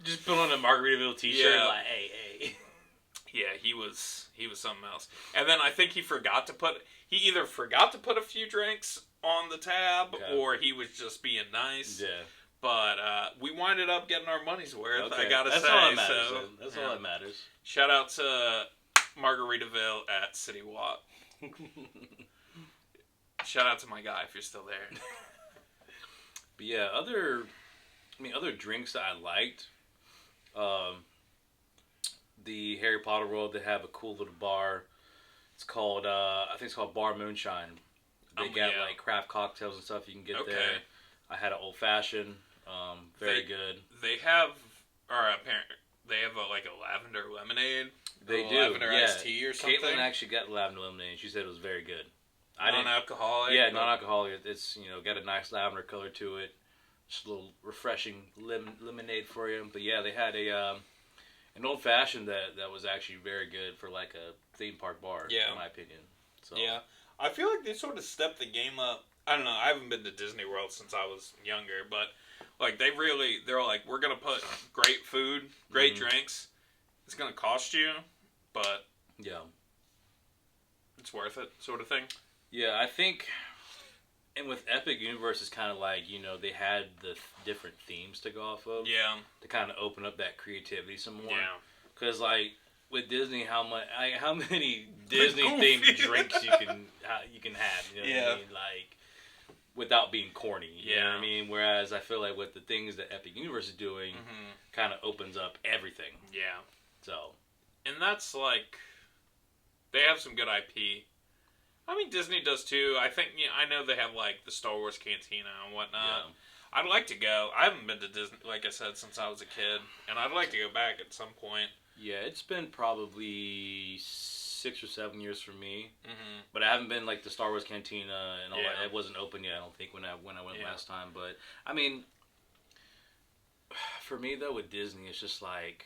just put on a Margaritaville t-shirt, like, hey. Yeah, he was something else. And then I think he either forgot to put a few drinks on the tab, or he was just being nice. Yeah. But we winded up getting our money's worth, I gotta say. That's all that matters. So, that's all that matters. Shout out to Margaritaville at City Walk. Shout out to my guy if you're still there. But yeah, other drinks that I liked. The Harry Potter world, they have a cool little bar. It's called I think it's called Bar Moonshine. They got like craft cocktails and stuff you can get there. I had an old fashioned, very good. They have like a lavender lemonade. They do. Lavender iced tea or something. Caitlin actually got lavender lemonade. She said it was very good. Non-alcoholic. Yeah, non-alcoholic. It's got a nice lavender color to it. Just a little refreshing lemonade for you. But yeah, they had an old fashioned that was actually very good for like a theme park bar. Yeah, in my opinion. So yeah, I feel like they sort of stepped the game up. I don't know. I haven't been to Disney World since I was younger, but like they're like, we're gonna put great food, great drinks. It's gonna cost you, but yeah, it's worth it, sort of thing. Yeah, I think, and with Epic Universe, it's kind of like, they had the different themes to go off of. Yeah. To kind of open up that creativity some more. Yeah. Because, like, with Disney, how many Disney-themed drinks you can have, you know what I mean? Like, without being corny, you know what I mean? Whereas I feel like with the things that Epic Universe is doing, kind of opens up everything. Yeah. So. And that's, like, they have some good IP. I mean, Disney does too. I think, I know they have like the Star Wars Cantina and whatnot. Yeah. I'd like to go. I haven't been to Disney, like I said, since I was a kid, and I'd like to go back at some point. Yeah, it's been probably 6 or 7 years for me, but I haven't been like the Star Wars Cantina and all that. It wasn't open yet, I don't think, when I went last time. But I mean, for me though, with Disney, it's just like,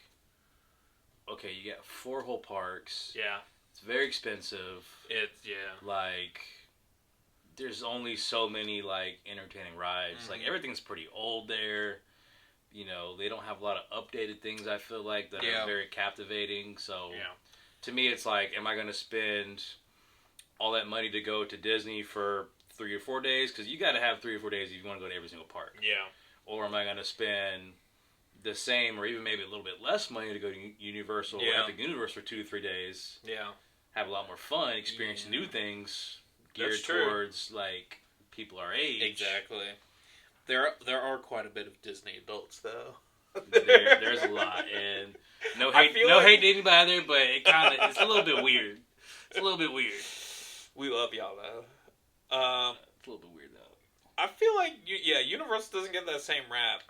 okay, you got 4 whole parks. Yeah. It's very expensive. Like, there's only so many, like, entertaining rides. Like, everything's pretty old there. They don't have a lot of updated things, I feel like, that are very captivating. So, to me, it's like, am I going to spend all that money to go to Disney for 3 or 4 days? Because you got to have 3 or 4 days if you want to go to every single park. Yeah. Or am I going to spend the same or even maybe a little bit less money to go to Universal or Epic Universe for 2 to 3 days? Yeah. Have a lot more fun, experience new things geared towards like people our age. Exactly. There are quite a bit of Disney adults though. There's a lot, and no hate to anybody there, but it's a little bit weird. It's a little bit weird. We love y'all though. It's a little bit weird though. I feel like Universal doesn't get that same rap.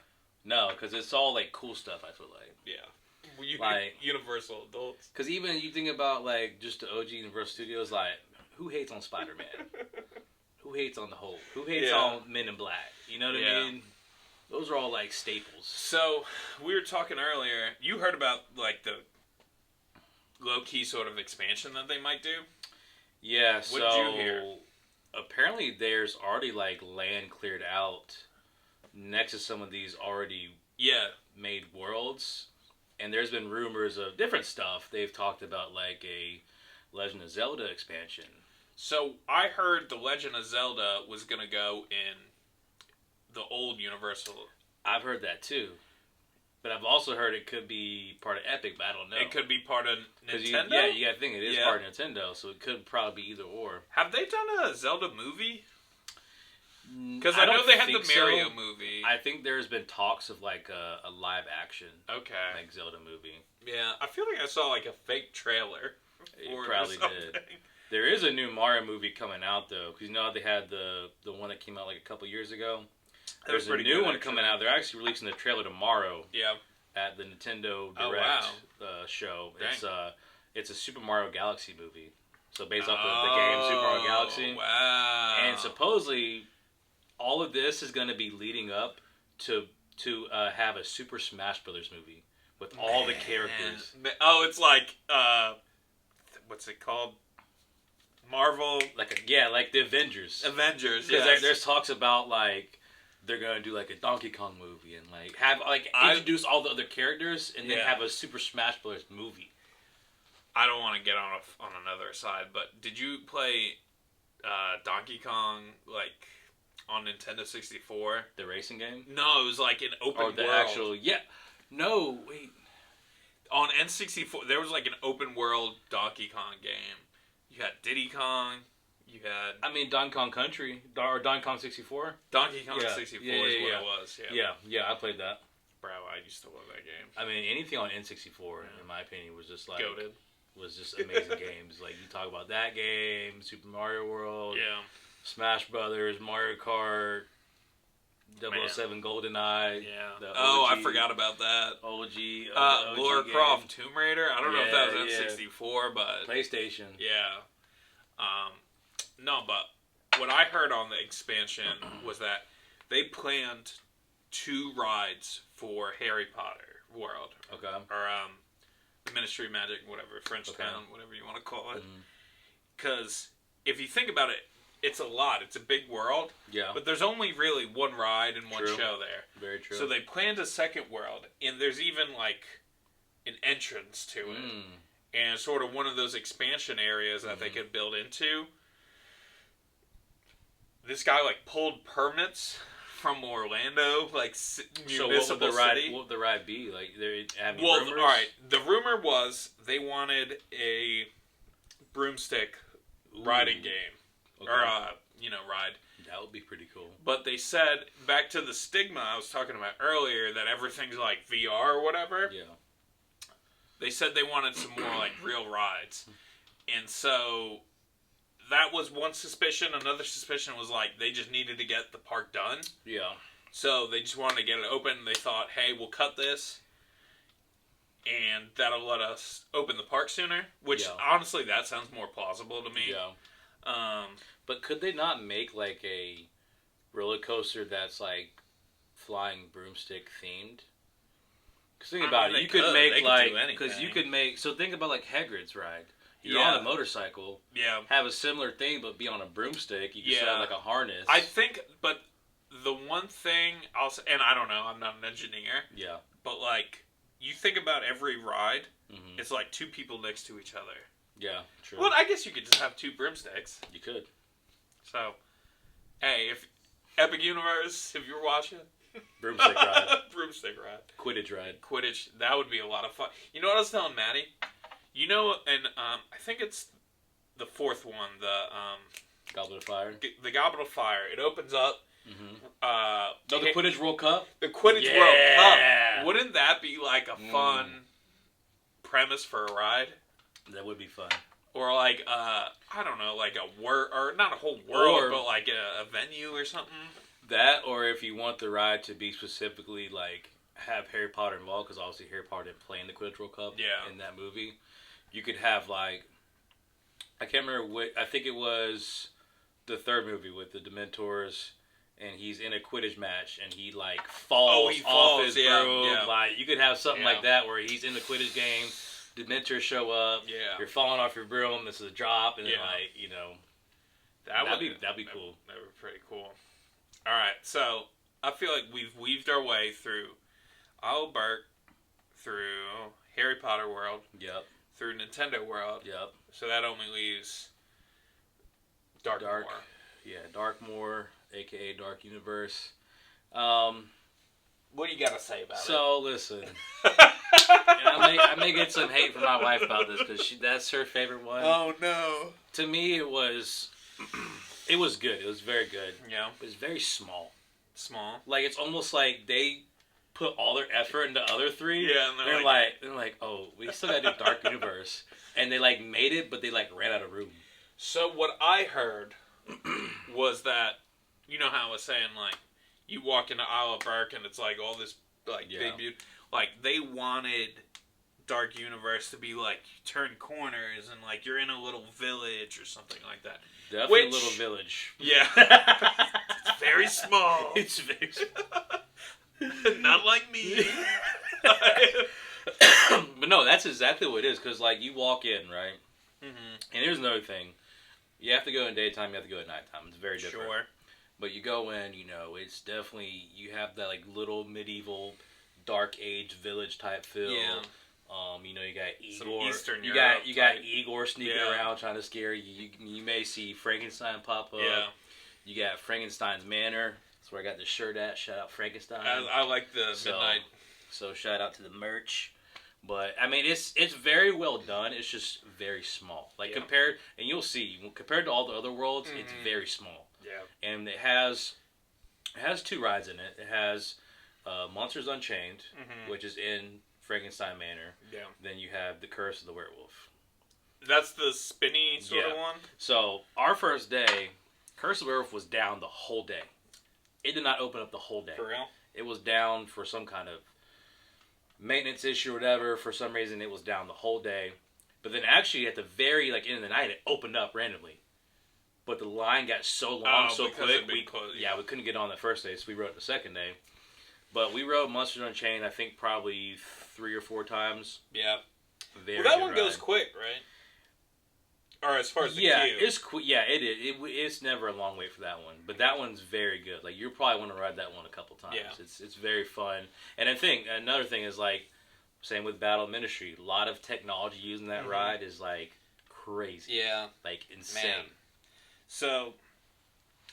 No, because it's all like cool stuff. I feel like like Universal adults. Because even you think about like just the OG Universal Studios, like who hates on Spider-Man? Who hates on the Hulk? Who hates on Men in Black? You know what I mean? Those are all like staples. So we were talking earlier. You heard about like the low-key sort of expansion that they might do? Yeah. What did you hear? Apparently, there's already like land cleared out next to some of these already made worlds. And there's been rumors of different stuff. They've talked about like a Legend of Zelda expansion. So I heard the Legend of Zelda was going to go in the old Universal. I've heard that too. But I've also heard it could be part of Epic, but I don't know. It could be part of Nintendo? You gotta think it is part of Nintendo, so it could probably be either or. Have they done a Zelda movie? Because I know they had the Mario movie. I think there's been talks of like a live action, like Zelda movie. Yeah, I feel like I saw like a fake trailer. You probably did. There is a new Mario movie coming out though, because you know they had the one that came out like a couple years ago. There's a new one coming out. They're actually releasing the trailer tomorrow. Yeah. At the Nintendo Direct show. Dang. It's a Super Mario Galaxy movie. So based off the game Super Mario Galaxy. Wow. And supposedly all of this is going to be leading up to have a Super Smash Brothers movie with all the characters. Oh, it's like what's it called? Marvel, like the Avengers. Avengers, because there's talks about like they're gonna do like a Donkey Kong movie and like have like introduce all the other characters and then have a Super Smash Bros. Movie. I don't want to get on another side, but did you play Donkey Kong like on Nintendo 64? The racing game? No, it was like an open world. Actual No, wait. On N64, there was like an open world Donkey Kong game. You had Diddy Kong. You had... I mean, Donkey Kong Country. Or Donkey Kong 64. Donkey Kong 64 is what it was. Yeah, I played that. Bro, I used to love that game. I mean, anything on N64, in my opinion, was just like... Goated. Was just amazing games. Like, you talk about that game, Super Mario World, Smash Brothers, Mario Kart, 007 GoldenEye. Yeah. I forgot about that. OG Lara Croft Tomb Raider. I don't know if that was N64, but PlayStation. Yeah. No, but what I heard on the expansion was that they planned 2 rides for Harry Potter World. Okay. Or the Ministry of Magic, whatever, French Town, whatever you want to call it. Because if you think about it, it's a lot. It's a big world. Yeah. But there's only really one ride and one show there. Very true. So they planned a second world, and there's even like an entrance to it. And sort of one of those expansion areas that they could build into. This guy like pulled permits from Orlando, like municipal city. What would the ride be? Like, there have rumors? All right. The rumor was they wanted a broomstick riding game, or ride. That would be pretty cool. But they said, back to the stigma I was talking about earlier, that everything's like VR or whatever. Yeah. They said they wanted some more like real rides, and so. That was one suspicion. Another suspicion was like they just needed to get the park done. Yeah. So they just wanted to get it open. They thought, hey, we'll cut this, and that'll let us open the park sooner. Which, honestly, that sounds more plausible to me. Yeah. But could they not make like a roller coaster that's like flying broomstick themed? Because think about it. You could make like... Because you could make... So think about like Hagrid's ride. You're on a motorcycle. Yeah. Have a similar thing, but be on a broomstick. You can set up like a harness. I think, but the one thing I'll say, and I don't know, I'm not an engineer. Yeah. But like, you think about every ride, it's like 2 people next to each other. Yeah, true. Well, I guess you could just have 2 broomsticks. You could. So, hey, if Epic Universe, if you're watching. Broomstick ride. Broomstick ride. Quidditch ride. Quidditch, that would be a lot of fun. You know what I was telling Maddie? You know, and I think it's the 4th one, the Goblet of Fire. The Goblet of Fire. It opens up. The Quidditch World Cup. The Quidditch World Cup. Wouldn't that be like a fun premise for a ride? That would be fun. Or like I don't know, like a or not a whole world, but like a venue or something. That, or if you want the ride to be specifically like have Harry Potter involved, because obviously Harry Potter didn't play in the Quidditch World Cup in that movie. You could have like, I can't remember what, I think it was the 3rd movie with the Dementors, and he's in a Quidditch match, and he like falls off his broom. Yeah. Like, you could have something like that where he's in the Quidditch game, Dementors show up, you're falling off your broom, this is a drop, and then like, you know, that'd be cool. That would be pretty cool. Alright, so I feel like we've weaved our way through Isle Burke, through Harry Potter World. Yep. Through Nintendo World. Yep. So that only leaves Darkmoor. Yeah, Darkmoor, a.k.a. Dark Universe. What do you got to say about it? So, listen. I may get some hate from my wife about this because that's her favorite one. Oh, no. To me, it was good. It was very good. Yeah. It was very small. Small? Like, it's almost like they put all their effort into the other three. Yeah, and they're like, oh, we still got to do Dark Universe. And they, like, made it, but they, like, ran out of room. So, what I heard was that, you know how I was saying, like, you walk into Isle of Burke and it's, like, all this, like, big beauty. Like, they wanted Dark Universe to be, like, you turn corners and, like, you're in a little village or something like that. Definitely a little village. Yeah. It's very small. It's very small. Not like me. But no, that's exactly what it is. Because, like, you walk in, right? Mm-hmm. And here's another thing. You have to go in daytime, you have to go at nighttime. It's very different. Sure. But you go in, you know, it's definitely, you have that, like, little medieval, dark age village type feel. Yeah. You know, you got Some Igor. Eastern you Europe got type. Igor sneaking around trying to scare you. You may see Frankenstein pop up. Yeah. You got Frankenstein's Manor. That's where I got the shirt at. Shout out Frankenstein. I like the midnight. So shout out to the merch. But I mean, it's very well done. It's just very small. Like compared, and you'll see compared to all the other worlds, it's very small. Yeah. And it has 2 rides in it. It has Monsters Unchained, which is in Frankenstein Manor. Yeah. Then you have The Curse of the Werewolf. That's the spinny sort of one? So, our first day, Curse of the Werewolf was down the whole day. It did not open up the whole day. For real? It was down for some kind of maintenance issue or whatever. For some reason, it was down the whole day. But then actually, at the very end of the night, it opened up randomly. But the line got so long, so quick, we couldn't get on the first day, so we rode the second day. But we rode Monsters Unchained, I think, probably 3 or 4 times. Yeah. Very that one ride. goes quick, right? Or as far as the queue. It's quick. Yeah, it is. It's never a long wait for that one. But that one's very good. Like, you probably want to ride that one a couple times. Yeah. It's very fun. And I think another thing is, like, same with Battle Ministry. A lot of technology using that ride is, like, crazy. Yeah. Like, insane. Man. So,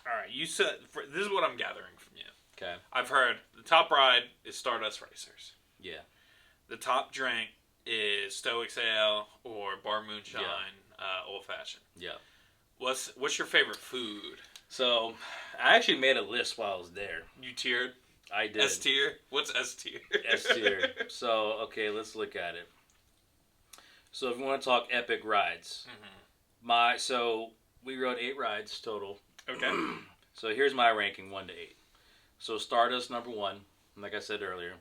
all right, you said, this is what I'm gathering from you. Okay. I've heard the top ride is Stardust Racers. Yeah. The top drink is Stoics Ale or Bar Moonshine Old Fashioned. Yeah. What's your favorite food? So, I actually made a list while I was there. You tiered? I did. S tier? What's S tier? S tier. So, okay, let's look at it. So, if you want to talk epic rides, we rode 8 rides total. Okay. So here's my ranking 1 to 8. So Stardust number 1, like I said earlier.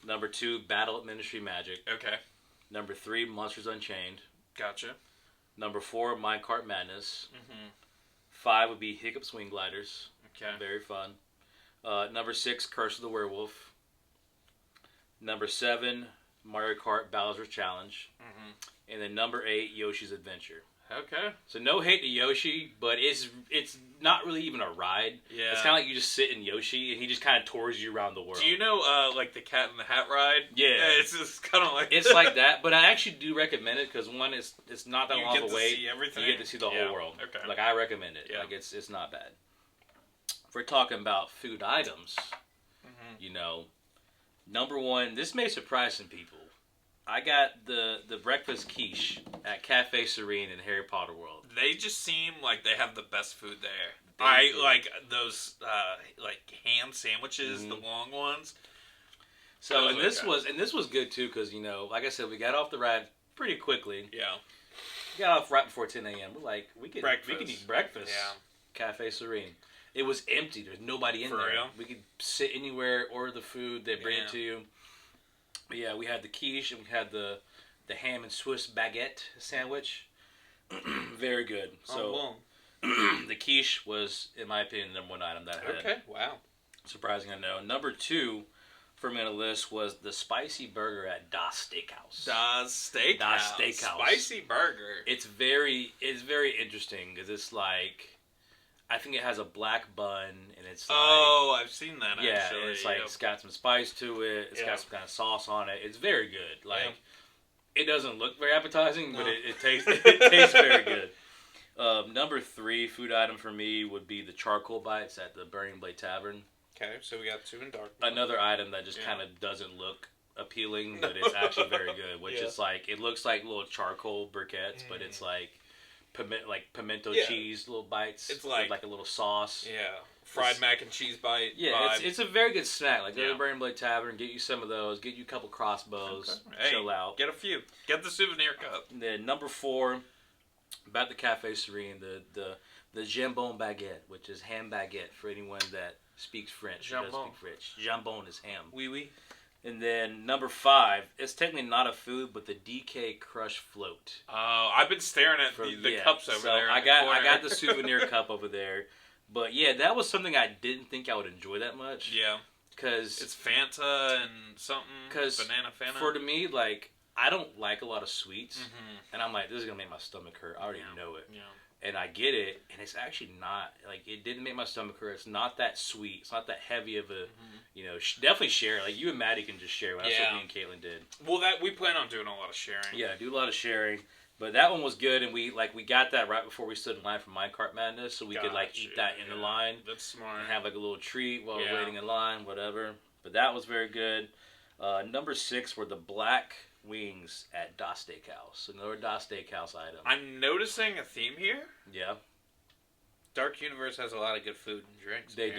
Number 2, Battle at Ministry Magic. Okay. Number 3, Monsters Unchained. Gotcha. Number 4, Minecart Madness. 5 would be Hiccup Swing Gliders. Okay. Very fun. Number 6, Curse of the Werewolf. Number 7, Mario Kart Bowser's Challenge. And then number 8, Yoshi's Adventure. Okay. So no hate to Yoshi, but it's not really even a ride. Yeah. It's kind of like you just sit in Yoshi, and he just kind of tours you around the world. Do you know, like, the Cat in the Hat ride? Yeah. It's just kind of like... It's like that, but I actually do recommend it, because one, it's not that long of a wait. You get to see everything? You get to see the whole world. Okay. Like, I recommend it. Yeah. Like, it's not bad. If we're talking about food items, you know, number 1, this may surprise some people. I got the breakfast quiche at Cafe Serene in Harry Potter World. They just seem like they have the best food there. They do. like those like ham sandwiches, the long ones. So this was good too, because, you know, like I said, we got off the ride pretty quickly. Yeah. We got off right before 10 a.m. We're like, we can eat breakfast. Yeah. Cafe Serene. It was empty. There's nobody in For there. real? We could sit anywhere, order the food, they bring it to you. But yeah, we had the quiche and we had the ham and Swiss baguette sandwich. Very good. So the quiche was, in my opinion, the number 1 item that I had. Okay, wow. Surprising, I know. Number 2 for me on the list was the spicy burger at Das Steakhouse. Das Steakhouse. Das Steakhouse. Spicy burger. It's very interesting because it's like, I think it has a black bun, and it's like... Oh, I've seen that, yeah, actually. and it's like, it's got some spice to it. It's got some kind of sauce on it. It's very good. Like, it doesn't look very appetizing, but it tastes very good. Number 3 food item for me would be the charcoal bites at the Burning Blade Tavern. Okay, so we got 2 in dark. Another item that just kind of doesn't look appealing, but it's actually very good. Which is like, it looks like little charcoal briquettes, but it's like pimento cheese little bites. It's like a little sauce. Yeah, fried mac and cheese bite. Yeah, it's a very good snack. Like, go to Burning Blade Tavern, get you some of those, get you a couple crossbows, chill out. Get a few. Get the souvenir cup. And then number 4, about the Cafe Serene, the jambon baguette, which is ham baguette for anyone that speaks French. Jambon. Does speak French. Jambon is ham. Oui, oui. And then number 5, it's technically not a food, but the DK Crush Float. Oh, I've been staring at the cups over there. I got the souvenir cup over there, but yeah, that was something I didn't think I would enjoy that much. Yeah, because it's Fanta and something. Banana Fanta. For me, like, I don't like a lot of sweets, and I'm like, this is gonna make my stomach hurt. I already know it. Yeah. And I get it, and it's actually not, like, it didn't make my stomach hurt. It's not that sweet. It's not that heavy of a, definitely share. Like, you and Maddie can just share. That's what me and Caitlin did. Well, we plan on doing a lot of sharing. Yeah, do a lot of sharing. But that one was good, and we got that right before we stood in line for Minecart Madness, so we could, like, eat that in the line. That's smart. And have, like, a little treat while we're waiting in line, whatever. But that was very good. Number 6 were the black wings at Das Steakhouse. Another Das Steakhouse item. I'm noticing a theme here. Yeah. Dark Universe has a lot of good food and drinks. They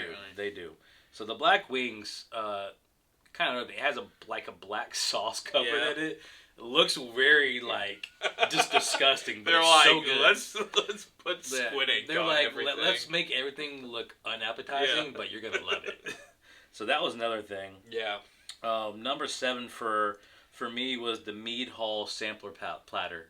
do. So the black wings, kind of, it has a black sauce covered in it. It looks very, like, just disgusting, but it's so good. Let's put squid ink on everything. Let's make everything look unappetizing, but you're gonna love it. So that was another thing. Yeah. Number 7 for me was the Mead Hall sampler platter.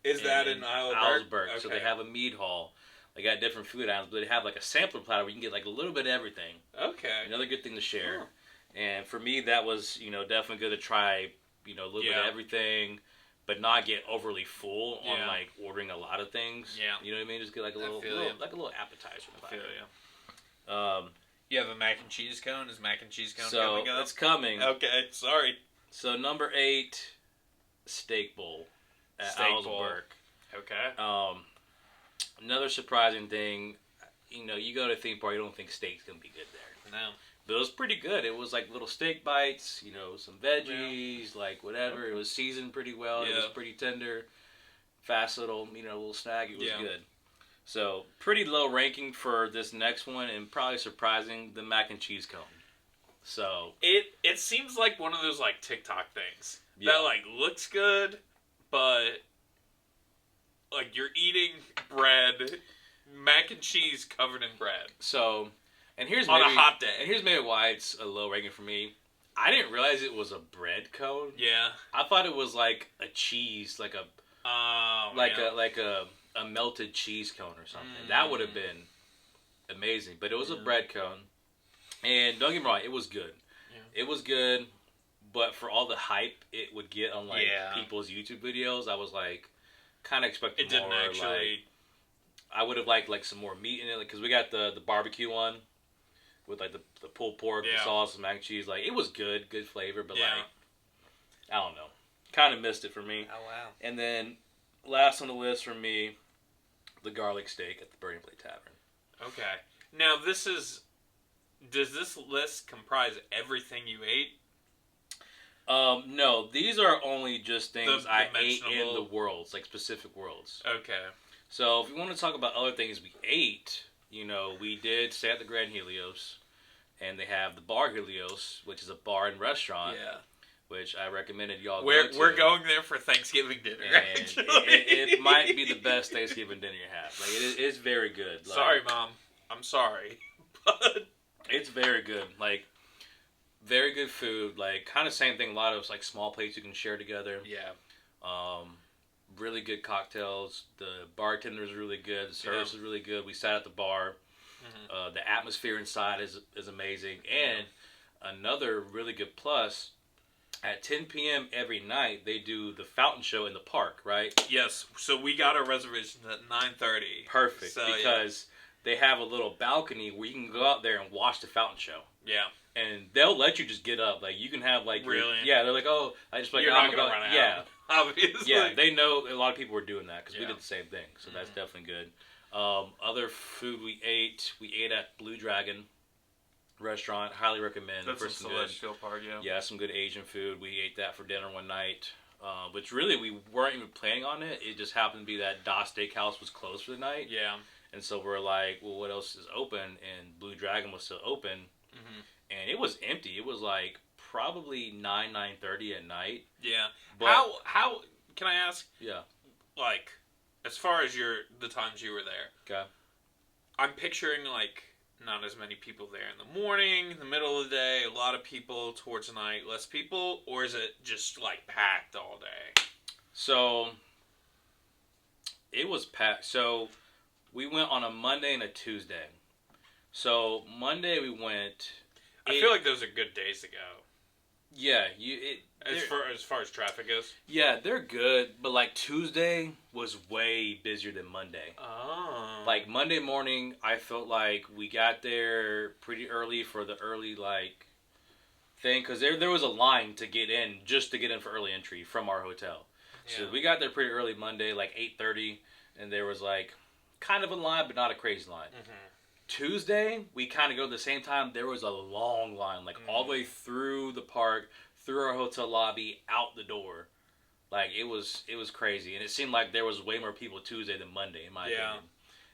Is that in Islesburg? Okay. So they have a Mead Hall. They got different food items, but they have like a sampler platter where you can get like a little bit of everything. Okay. Another good thing to share. Huh. And for me, that was, definitely good to try, a little bit of everything, but not get overly full on like ordering a lot of things. Yeah. You know what I mean? Just get like a little appetizer platter. I feel you. You have a mac and cheese cone? Is mac and cheese cone coming up? It's coming. Okay, sorry. So number 8, steak bowl at Islesburg. Okay. Another surprising thing, you go to a theme park, you don't think steak's gonna be good there. No. But it was pretty good. It was like little steak bites, some veggies, like whatever. Okay. It was seasoned pretty well. Yeah. It was pretty tender, fast little, little snack. It was good. So pretty low ranking for this next one, and probably surprising, the mac and cheese cone. So it seems like one of those like TikTok things that like looks good, but like you're eating bread, mac and cheese covered in bread. So, and here's on a hot day. And here's maybe why it's a low ranking for me. I didn't realize it was a bread cone. Yeah, I thought it was like a cheese, like a melted cheese cone or something. That would have been amazing. But it was a bread cone. And don't get me wrong, it was good. Yeah. It was good, but for all the hype it would get on like people's YouTube videos, I was like kind of expecting more. It didn't actually. Like, I would have liked like some more meat in it, because we got the barbecue one with like the pulled pork, the sauce, and mac and cheese. Like, it was good flavor, but like, I don't know, kind of missed it for me. Oh wow! And then last on the list for me, the garlic steak at the Burning Blade Tavern. Okay, now does this list comprise everything you ate? No, these are only just things I ate in the worlds, like specific worlds. Okay. So if you want to talk about other things we ate, we did stay at the Grand Helios, and they have the Bar Helios, which is a bar and restaurant. Yeah. Which I recommended y'all go to. We're going there for Thanksgiving dinner. And it might be the best Thanksgiving dinner you have. Like, it is very good. Like, sorry, Mom. I'm sorry. But it's very good. Like, very good food. Like, kind of same thing. A lot of like small plates you can share together. Yeah. Really good cocktails. The bartender is really good. The service is really good. We sat at the bar. Mm-hmm. The atmosphere inside is amazing. And another really good plus, at 10 p.m. every night, they do the fountain show in the park, right? Yes. So we got our reservation at 9:30. Perfect. So, because they have a little balcony where you can go out there and watch the fountain show. Yeah. And they'll let you just get up. Like, you can have, like... Really? They're like, oh... I just like, you're not going to run out. Yeah. Obviously. Yeah, they know a lot of people were doing that, because we did the same thing. So that's definitely good. Other food we ate at Blue Dragon restaurant. Highly recommend. That's for in some Celestial good, Park, yeah. Yeah, some good Asian food. We ate that for dinner one night. Which really we weren't even planning on it. It just happened to be that Das Steakhouse was closed for the night. Yeah. And so we're like, well, what else is open? And Blue Dragon was still open. Mm-hmm. And it was empty. It was like probably 9:30 at night. Yeah. But, how can I ask? Yeah. Like, as far as the times you were there. Okay. I'm picturing like not as many people there in the morning, in the middle of the day, a lot of people towards the night, less people, or is it just like packed all day? So it was packed. So we went on a Monday and a Tuesday. So Monday we went. I feel like those are good days to go. Yeah, as far as traffic goes. Yeah, they're good, but like Tuesday was way busier than Monday. Oh. Like Monday morning, I felt like we got there pretty early for the early like thing because there was a line to get in just to get in for early entry from our hotel. Yeah. So we got there pretty early Monday, like 8:30, and there was like kind of a line, but not a crazy line. Mm-hmm. Tuesday, we kind of go at the same time. There was a long line, like all the way through the park, through our hotel lobby, out the door. Like it was crazy, and it seemed like there was way more people Tuesday than Monday, in my opinion.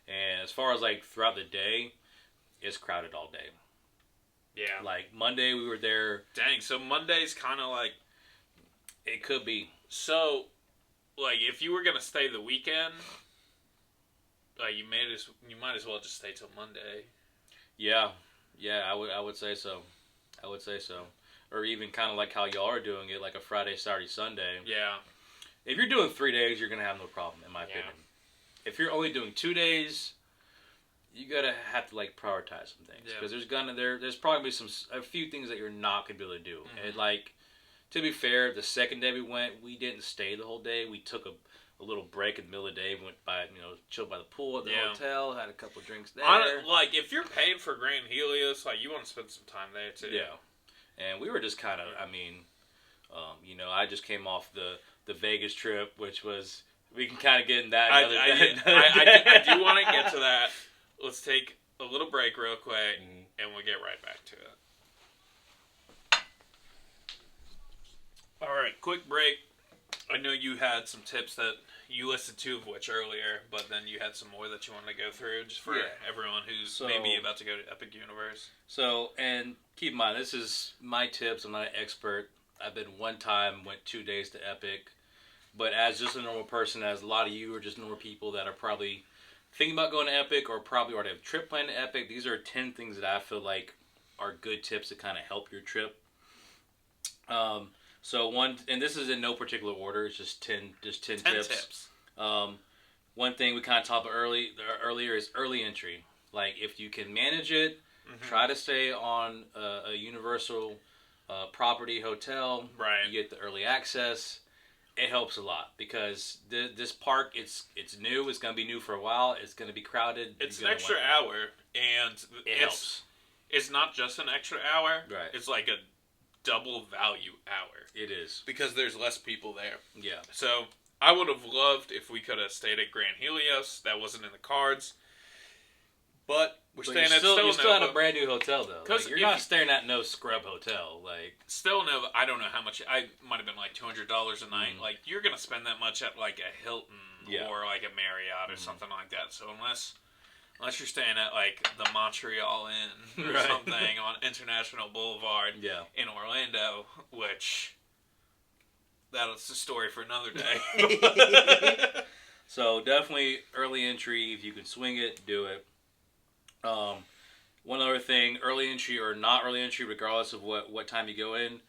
And as far as like throughout the day, it's crowded all day. Yeah. Like Monday, we were there. Dang. So Monday's kind of like. It could be. So, like, if you were gonna stay the weekend. Like you might as well just stay till Monday. Yeah, I would say so. Or even kind of like how y'all are doing it, like a Friday, Saturday, Sunday. Yeah. If you're doing 3 days, you're gonna have no problem, in my opinion. If you're only doing 2 days, you gotta have to like prioritize some things because there's probably a few things that you're not gonna be able to do. Mm-hmm. And like, to be fair, the second day we didn't stay the whole day. We took a little break in the middle of the day. We went by, chilled by the pool at the hotel, had a couple of drinks there. Like, if you're paying for Grand Helios, like, you want to spend some time there, too. Yeah. And we were just kind of, I just came off the Vegas trip, which was, we can kind of get in that another day. I do want to get to that. Let's take a little break real quick, and we'll get right back to it. All right, quick break. I know you had some tips that you listed 2 of which earlier, but then you had some more that you wanted to go through just for everyone who's maybe about to go to Epic Universe. So, and keep in mind, this is my tips. I'm not an expert. I've been one time, went 2 days to Epic. But as just a normal person, as a lot of you are just normal people that are probably thinking about going to Epic or probably already have a trip planned to Epic, these are 10 things that I feel like are good tips to kind of help your trip. So one, and this is in no particular order. It's just 10 tips. One thing we kind of talked about earlier is early entry. Like if you can manage it, try to stay on a Universal property hotel. Right. You get the early access. It helps a lot because this park it's new. It's gonna be new for a while. It's gonna be crowded. It's an extra hour, and it helps. It's not just an extra hour. Right. It's like a double value hour. It is. Because there's less people there. Yeah. So, I would have loved if we could have stayed at Grand Helios. That wasn't in the cards. But we're staying at you're still at a brand new hotel, though. Because you're not staring at no scrub hotel. Like Still no, I don't know how much. I might have been like $200 a night. Like, you're going to spend that much at like a Hilton or like a Marriott or something like that. So, unless you're staying at like the Montreal Inn or something on International Boulevard in Orlando, which that's a story for another day. So definitely early entry. If you can swing it, do it. One other thing, early entry or not early entry, regardless of what time you go in,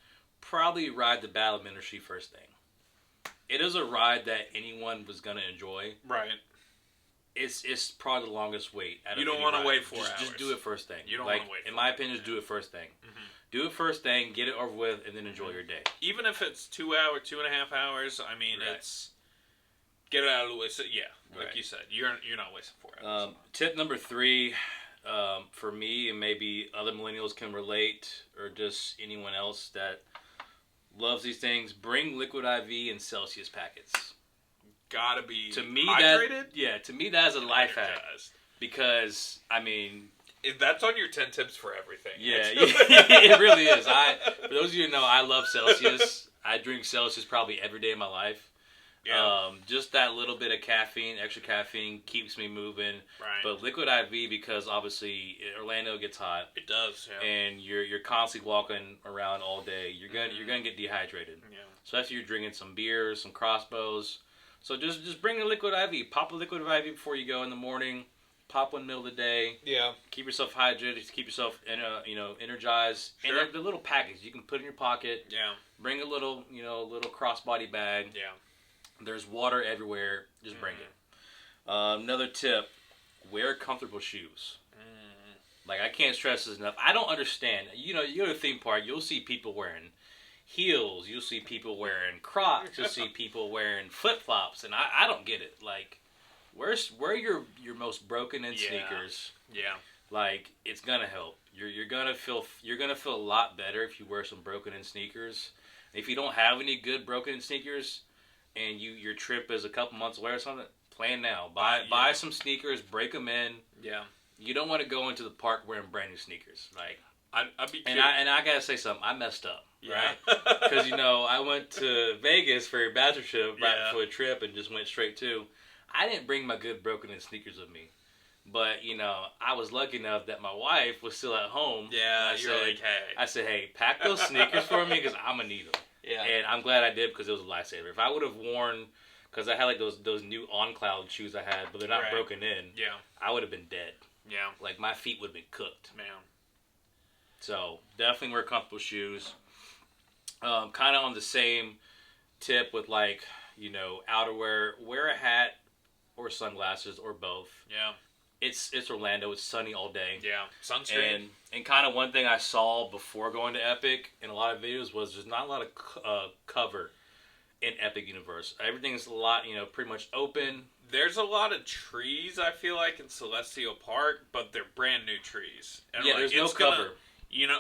probably ride the Battle of Ministry first thing. It is a ride that anyone was going to enjoy. Right. It's probably the longest wait. You don't want to wait 4 hours. Just do it first thing. You don't want to wait. In my opinion, just do it first thing. Mm-hmm. Do it first thing, get it over with, and then enjoy your day. Even if it's 2 hours, 2.5 hours, I mean, it's get it out of the way. So, like you said, you're not wasting 4 hours. Tip number 3, for me, and maybe other millennials can relate, or just anyone else that loves these things, bring Liquid IV and Celsius packets. Gotta be to me hydrated? To me that's a life hack. Because, I mean, That's on your 10 tips for everything. Yeah, it really is. For those of you who know, I love Celsius. I drink Celsius probably every day of my life. Yeah. Just that little bit of caffeine, extra caffeine, keeps me moving. Right. But liquid IV, because obviously Orlando gets hot. It does, yeah. And you're constantly walking around all day. You're gonna get dehydrated. Yeah. So if you're drinking some beers, some crossbows. So just bring a liquid IV. Pop a liquid IV before you go in the morning. Pop one middle of the day. Yeah. Keep yourself hydrated. Keep yourself energized. Sure. And the little package you can put in your pocket. Yeah. Bring a little crossbody bag. Yeah. There's water everywhere. Just bring it. Another tip: wear comfortable shoes. Like, I can't stress this enough. I don't understand. You go to a theme park, you'll see people wearing heels. You'll see people wearing Crocs. You'll see people wearing flip flops, and I don't get it. Like, wear your most broken in sneakers. Yeah. Like, it's gonna help. You're gonna feel a lot better if you wear some broken in sneakers. If you don't have any good broken in sneakers, and your trip is a couple months away or something, plan now. Buy some sneakers, break them in. Yeah. You don't want to go into the park wearing brand new sneakers. Like, I'd be curious. And I gotta say something. I messed up. Yeah. Right? Because I went to Vegas for a bachelorship right before a trip and just went straight to. I didn't bring my good broken in sneakers with me. But, I was lucky enough that my wife was still at home. Yeah, I said, hey, pack those sneakers for me because I'm going to need them. Yeah. And I'm glad I did because it was a lifesaver. If I would have worn, because I had like those new On Cloud shoes I had, but they're not broken in. Yeah. I would have been dead. Yeah. Like, my feet would have been cooked. Man. So, definitely wear comfortable shoes. Kind of on the same tip with, like, outerwear. Wear a hat or sunglasses or both. Yeah. It's Orlando. It's sunny all day. Yeah. Sunscreen. And kind of one thing I saw before going to Epic in a lot of videos was there's not a lot of cover in Epic Universe. Everything's a lot, pretty much open. There's a lot of trees, I feel like, in Celestial Park, but they're brand new trees. And yeah, there's no cover.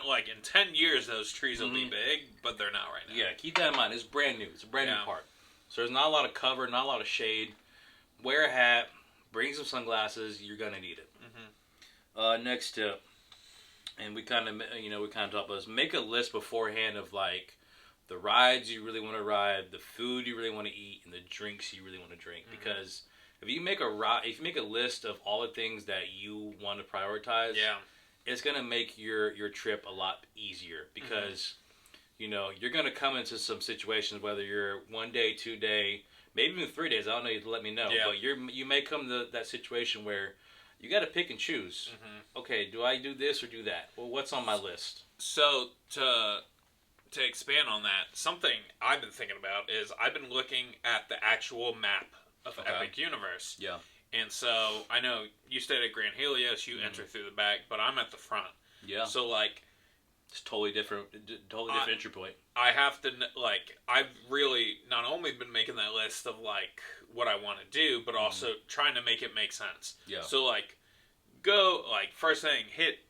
Like in 10 years, those trees will be big, but they're not right now. Yeah, keep that in mind. It's brand new. It's a brand new park. So there's not a lot of cover, not a lot of shade. Wear a hat. Bring some sunglasses. You're gonna need it. Next tip, and we kind of talked about this. Make a list beforehand of like the rides you really want to ride, the food you really want to eat, and the drinks you really want to drink. Because if you make a list of all the things that you want to prioritize, it's gonna make your trip a lot easier. Because you're gonna come into some situations, whether you're 1 day, 2 day. Maybe even 3 days. I don't know. You let me know. Yeah. But you may come to that situation where you got to pick and choose. Okay, do I do this or do that? Well, what's on my list? So to expand on that, something I've been thinking about is I've been looking at the actual map of Epic Universe. Yeah. And so I know you stayed at Grand Helios. You enter through the back, but I'm at the front. Yeah. So like. It's totally different entry point. I have to, I've really not only been making that list of, what I want to do, but also trying to make it make sense. Yeah. So, go, first thing, hit,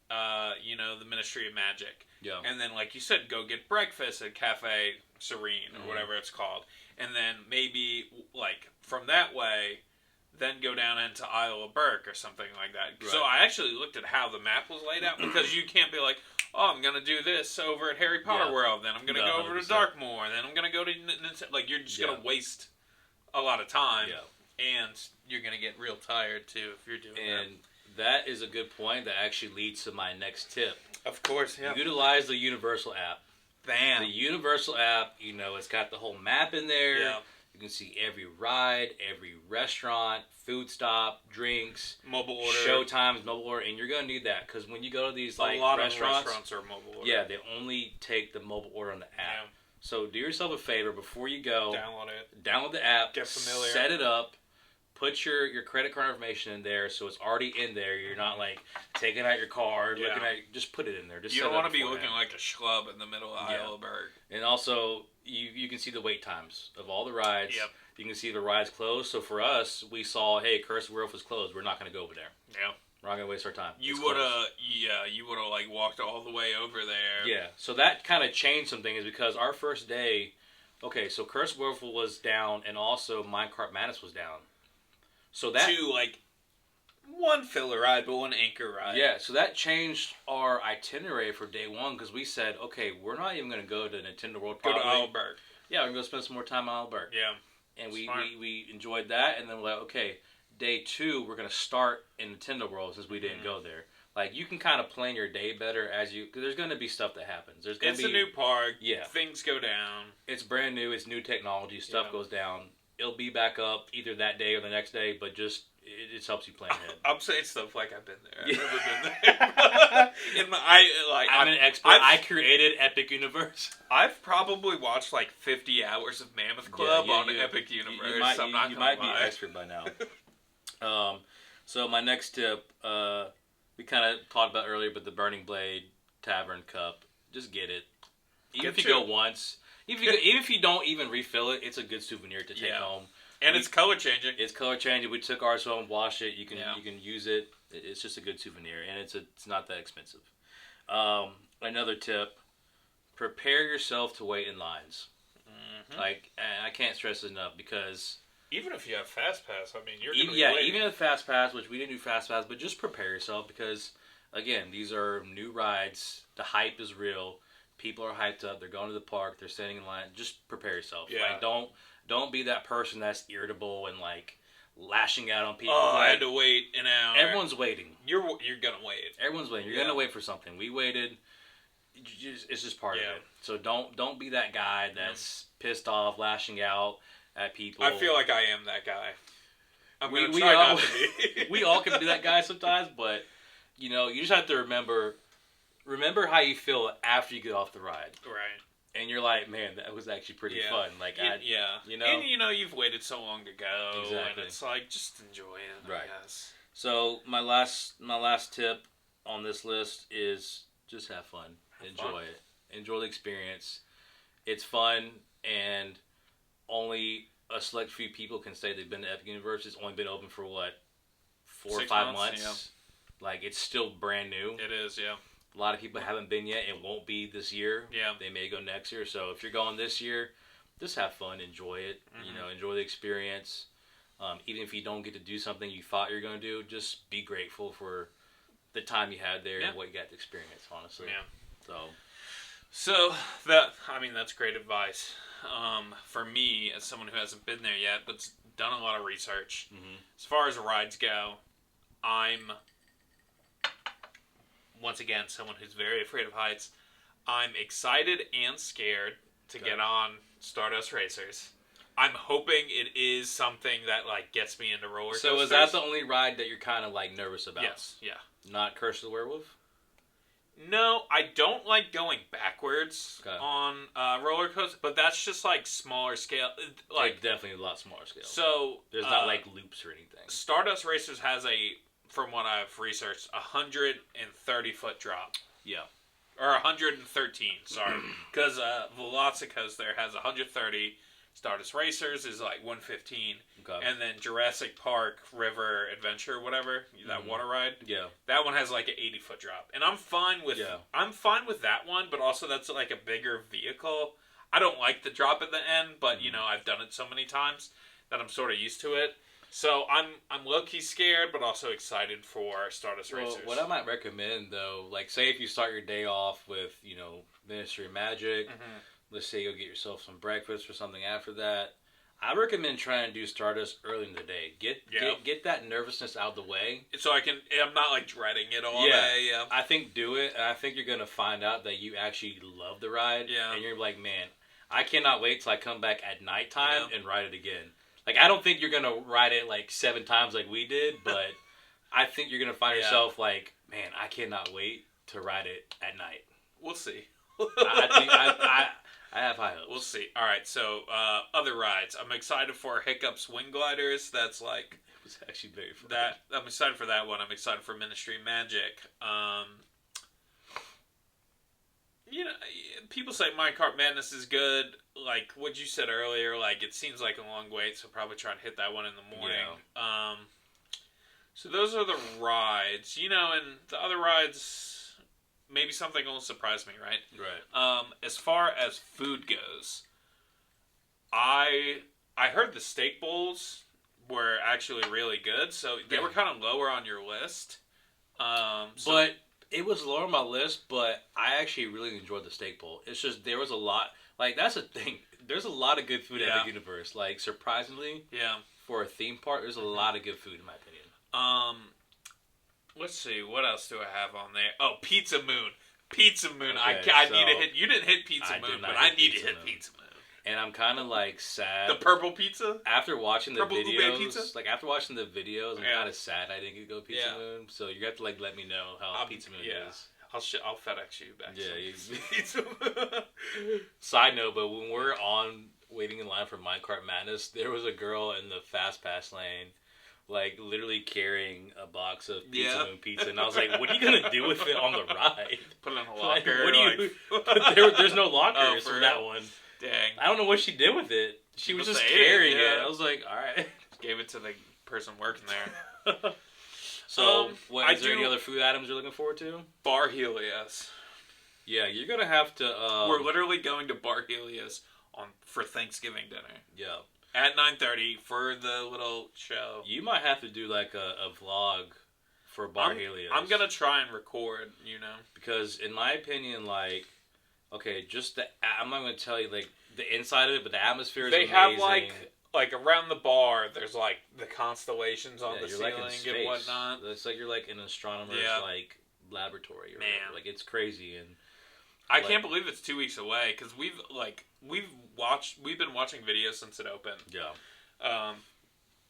the Ministry of Magic. Yeah. And then, like you said, go get breakfast at Cafe Serene, or whatever it's called. And then maybe, from that way, then go down into Isle of Burke or something like that. Right. So I actually looked at how the map was laid out, because you can't be like, oh, I'm going to do this over at Harry Potter World, then I'm going to go over to 100%. Darkmoor, then I'm going to go to... you're just going to waste a lot of time, and you're going to get real tired, too, if you're doing that. And that is a good point that actually leads to my next tip. Of course, yeah. Utilize the Universal app. Bam. The Universal app, it's got the whole map in there. Yeah. You can see every ride, every restaurant, food stop, drinks, mobile order, show times, mobile order, and you're gonna need that because when you go to these a lot restaurants, of restaurants are mobile order. Yeah, they only take the mobile order on the app. Yeah. So do yourself a favor before you go. Download the app. Get familiar. Set it up. Put your credit card information in there so it's already in there. You're not taking out your card, looking at. Just put it in there. Just you don't want to be looking like a schlub in the middle of Isle of Burke. And also, you can see the wait times of all the rides. Yep. You can see the rides closed. So for us, we saw, hey, Curse of Werewolf is closed. We're not going to go over there. Yeah. We're not going to waste our time. You would have walked all the way over there. Yeah. So that kind of changed some things because our first day, okay, so Curse of Werewolf was down and also Minecart Madness was down. So that... Two, one filler ride, but one anchor ride. Yeah, so that changed our itinerary for day one because we said, okay, we're not even going to go to Nintendo World. Go Probably. to Alberg. Yeah, we're going to go spend some more time on Alberg. Yeah. And we enjoyed that, and then we're like, okay, day 2, we're going to start in Nintendo World since we didn't go there. Like, you can kind of plan your day better as you... Because there's going to be stuff that happens. It's a new park. Yeah. Things go down. It's brand new. It's new technology. Stuff goes down. It'll be back up either that day or the next day, but just... It just helps you plan ahead. I'm saying stuff like I've been there. I've never been there. I'm an expert. I created Epic Universe. I've probably watched like 50 hours of Mammoth Club on Epic Universe. You might be an expert by now. So my next tip, we kind of talked about earlier, but the Burning Blade Tavern Cup, just get it. Even if you go once, even if you don't even refill it, it's a good souvenir to take home. And it's color changing. It's color changing. We took ours home, washed it. You can use it. It's just a good souvenir, and it's not that expensive. Another tip: prepare yourself to wait in lines. Mm-hmm. Like, I can't stress it enough because even if you have Fast Pass, I mean, you're gonna be waiting. Even with Fast Pass, which we didn't do Fast Pass, but just prepare yourself because again, these are new rides. The hype is real. People are hyped up. They're going to the park. They're standing in line. Just prepare yourself. Yeah. Like, don't be that person that's irritable and like lashing out on people. Oh, like, I had to wait an hour. Everyone's waiting. You're gonna wait. Everyone's waiting. You're gonna wait for something. We waited. It's just part of it. So don't be that guy that's pissed off, lashing out at people. I feel like I am that guy. We all we all can be that guy sometimes, but you just have to remember how you feel after you get off the ride. Right. And you're like, man, that was actually pretty fun. Like, and you've waited so long to go, and it's like just enjoy it. Right. I guess. So my last tip on this list is just have fun, enjoy it, enjoy the experience. It's fun, and only a select few people can say they've been to Epic Universe. It's only been open for 4 or 5 months. Yeah. Like, it's still brand new. It is, yeah. A lot of people haven't been yet. It won't be this year. Yeah. They may go next year. So if you're going this year, just have fun. Enjoy it. Mm-hmm. Enjoy the experience. Even if you don't get to do something you thought you were going to do, just be grateful for the time you had there and what you got to experience, honestly. Yeah. So that's great advice. For me, as someone who hasn't been there yet, but's done a lot of research, as far as rides go, I'm... once again, someone who's very afraid of heights. I'm excited and scared to get on Stardust Racers. I'm hoping it is something that like gets me into roller coasters. So is that the only ride that you're kind of like nervous about? Yes. Yeah. Not Curse of the Werewolf? No, I don't like going backwards on roller coasters, but that's just like smaller scale. Like definitely a lot smaller scale. So there's not like loops or anything. Stardust Racers has from what I've researched, 130-foot drop. Yeah. Or 113, sorry. Because Velocico's there has 130. Stardust Racers is like 115. Okay. And then Jurassic Park River Adventure, whatever, that water ride. Yeah. That one has like an 80-foot drop. And I'm fine with that one, but also that's like a bigger vehicle. I don't like the drop at the end, but I've done it so many times that I'm sort of used to it. So I'm low-key scared, but also excited for Stardust Racers. What I might recommend, though, like, say if you start your day off with, Ministry of Magic, let's say you'll get yourself some breakfast or something after that, I recommend trying to do Stardust early in the day. Get that nervousness out of the way. So I'm not, like, dreading it all day. Yeah. I think do it, and I think you're going to find out that you actually love the ride. Yeah. And you're like, man, I cannot wait till I come back at nighttime and ride it again. Like, I don't think you're going to ride it, like, 7 times like we did, but I think you're going to find yourself like, man, I cannot wait to ride it at night. We'll see. I have high hopes. We'll see. All right, so other rides. I'm excited for Hiccup's Wing Gliders. That's like... It was actually very fun. I'm excited for that one. I'm excited for Ministry of Magic. People say Minecart Madness is good. Like what you said earlier, like it seems like a long wait, so probably try and hit that one in the morning. Yeah. So those are the rides, and the other rides, maybe something will surprise me, right? Right. As far as food goes, I heard the steak bowls were actually really good. So they were kind of lower on your list. But it was lower on my list, but I actually really enjoyed the steak bowl. It's just there was a lot. Like, that's the thing. There's a lot of good food at the Universe. Like, surprisingly, for a theme park, there's a lot of good food, in my opinion. Let's see. What else do I have on there? Oh, Pizza Moon. Pizza Moon. Okay, I need to hit. You didn't hit Pizza Moon, but I need to hit Pizza Moon. And I'm kind of like sad. The purple pizza. After watching the purple videos, pizza? like after watting the videos, I'm kind of sad I didn't get to go Pizza Moon. So you have to like let me know how Pizza Moon is. I'll FedEx you back. Yeah. Side note, but when we're waiting in line for Minecart Madness, there was a girl in the Fast Pass lane, like literally carrying a box of Pizza Moon pizza, and I was like, "What are you gonna do with it on the ride? Put it in a locker? Like, there's no lockers for that one. Dang. I don't know what she did with it. She was just carrying it. I was like, all right. Gave it to the person working there. So, is there any other food items you're looking forward to? Bar Helios. Yeah, you're going to have to... We're literally going to Bar Helios for Thanksgiving dinner. Yeah. At 9:30 for the little show. You might have to do like a vlog for Bar Helios. I'm going to try and record, Because in my opinion, like... Okay, I'm not going to tell you, like, the inside of it, but the atmosphere is amazing. They have, like, around the bar, there's, like, the constellations on the ceiling and whatnot. It's like you're, like, in an astronomer's, like, laboratory or whatever. Like, it's crazy. And I can't believe it's 2 weeks away, because we've been watching videos since it opened. Yeah.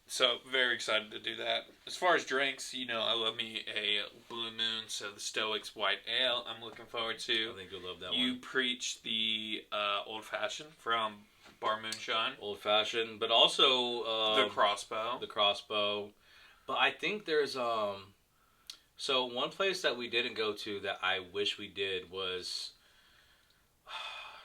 So, very excited to do that. As far as drinks, I love me a Blue Moon, so the Stoics White Ale I'm looking forward to. I think you'll love that one. You preach the Old Fashioned from Bar Moonshine. Old Fashioned, but also... the Crossbow. The Crossbow. But I think there's... So, one place that we didn't go to that I wish we did was...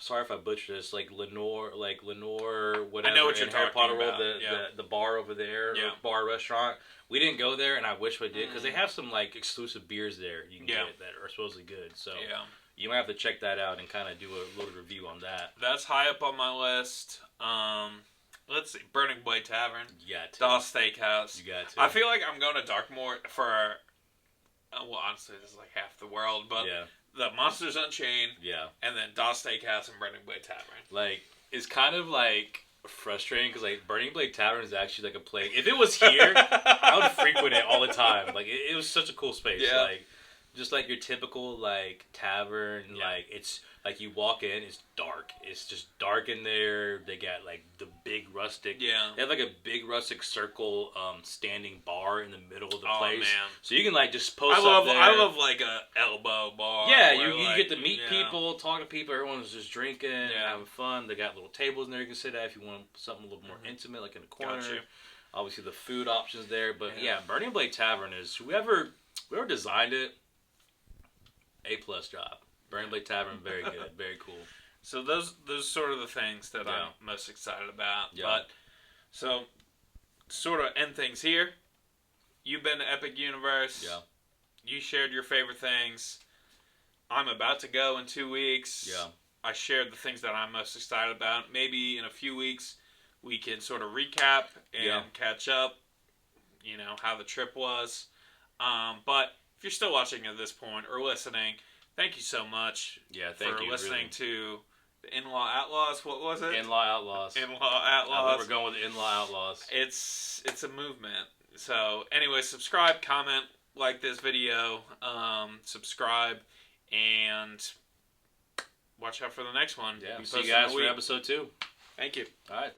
Sorry if I butchered this, Lenore, whatever. I know what you're Harry talking Potter about. World, the bar over there, bar restaurant. We didn't go there, and I wish we did because they have some exclusive beers there you can get that are supposedly good. So you might have to check that out and kind of do a little review on that. That's high up on my list. Let's see, Burning Blade Tavern. You got to. Dawes Steakhouse. You got to. I feel like I'm going to Darkmoor for. Well, honestly, this is like half the world, but. Yeah. The Monsters Unchained, and then Dawes Steakhouse and Burning Blade Tavern. It's kind of frustrating because Burning Blade Tavern is actually a place. If it was here, I would frequent it all the time. It was such a cool space. Yeah. Just your typical tavern. It's you walk in, it's dark. It's just dark in there. They got the big rustic. Yeah. They have a big rustic circle standing bar in the middle of the place. Man. So you can just post I love a elbow bar. Yeah, you get to meet people, talk to people. Everyone's just drinking, having fun. They got little tables in there you can sit at if you want something a little more intimate, in a corner. Gotcha. Obviously the food options there, but Burning Blade Tavern is whoever designed it. A+ job. Burning Blade Tavern, very good, very cool. So those sort of the things that I'm most excited about. Yeah. But so sort of end things here. You've been to Epic Universe. Yeah. You shared your favorite things. I'm about to go in 2 weeks. Yeah. I shared the things that I'm most excited about. Maybe in a few weeks we can sort of recap and catch up. How the trip was. But if you're still watching at this point or listening, thank you so much for listening to the In-Law Outlaws. What was it? In-Law Outlaws. In-Law Outlaws. We're going with the In-Law Outlaws. It's a movement. So anyway, subscribe, comment, like this video, subscribe, and watch out for the next one. Yeah, see you guys for episode 2. Thank you. All right.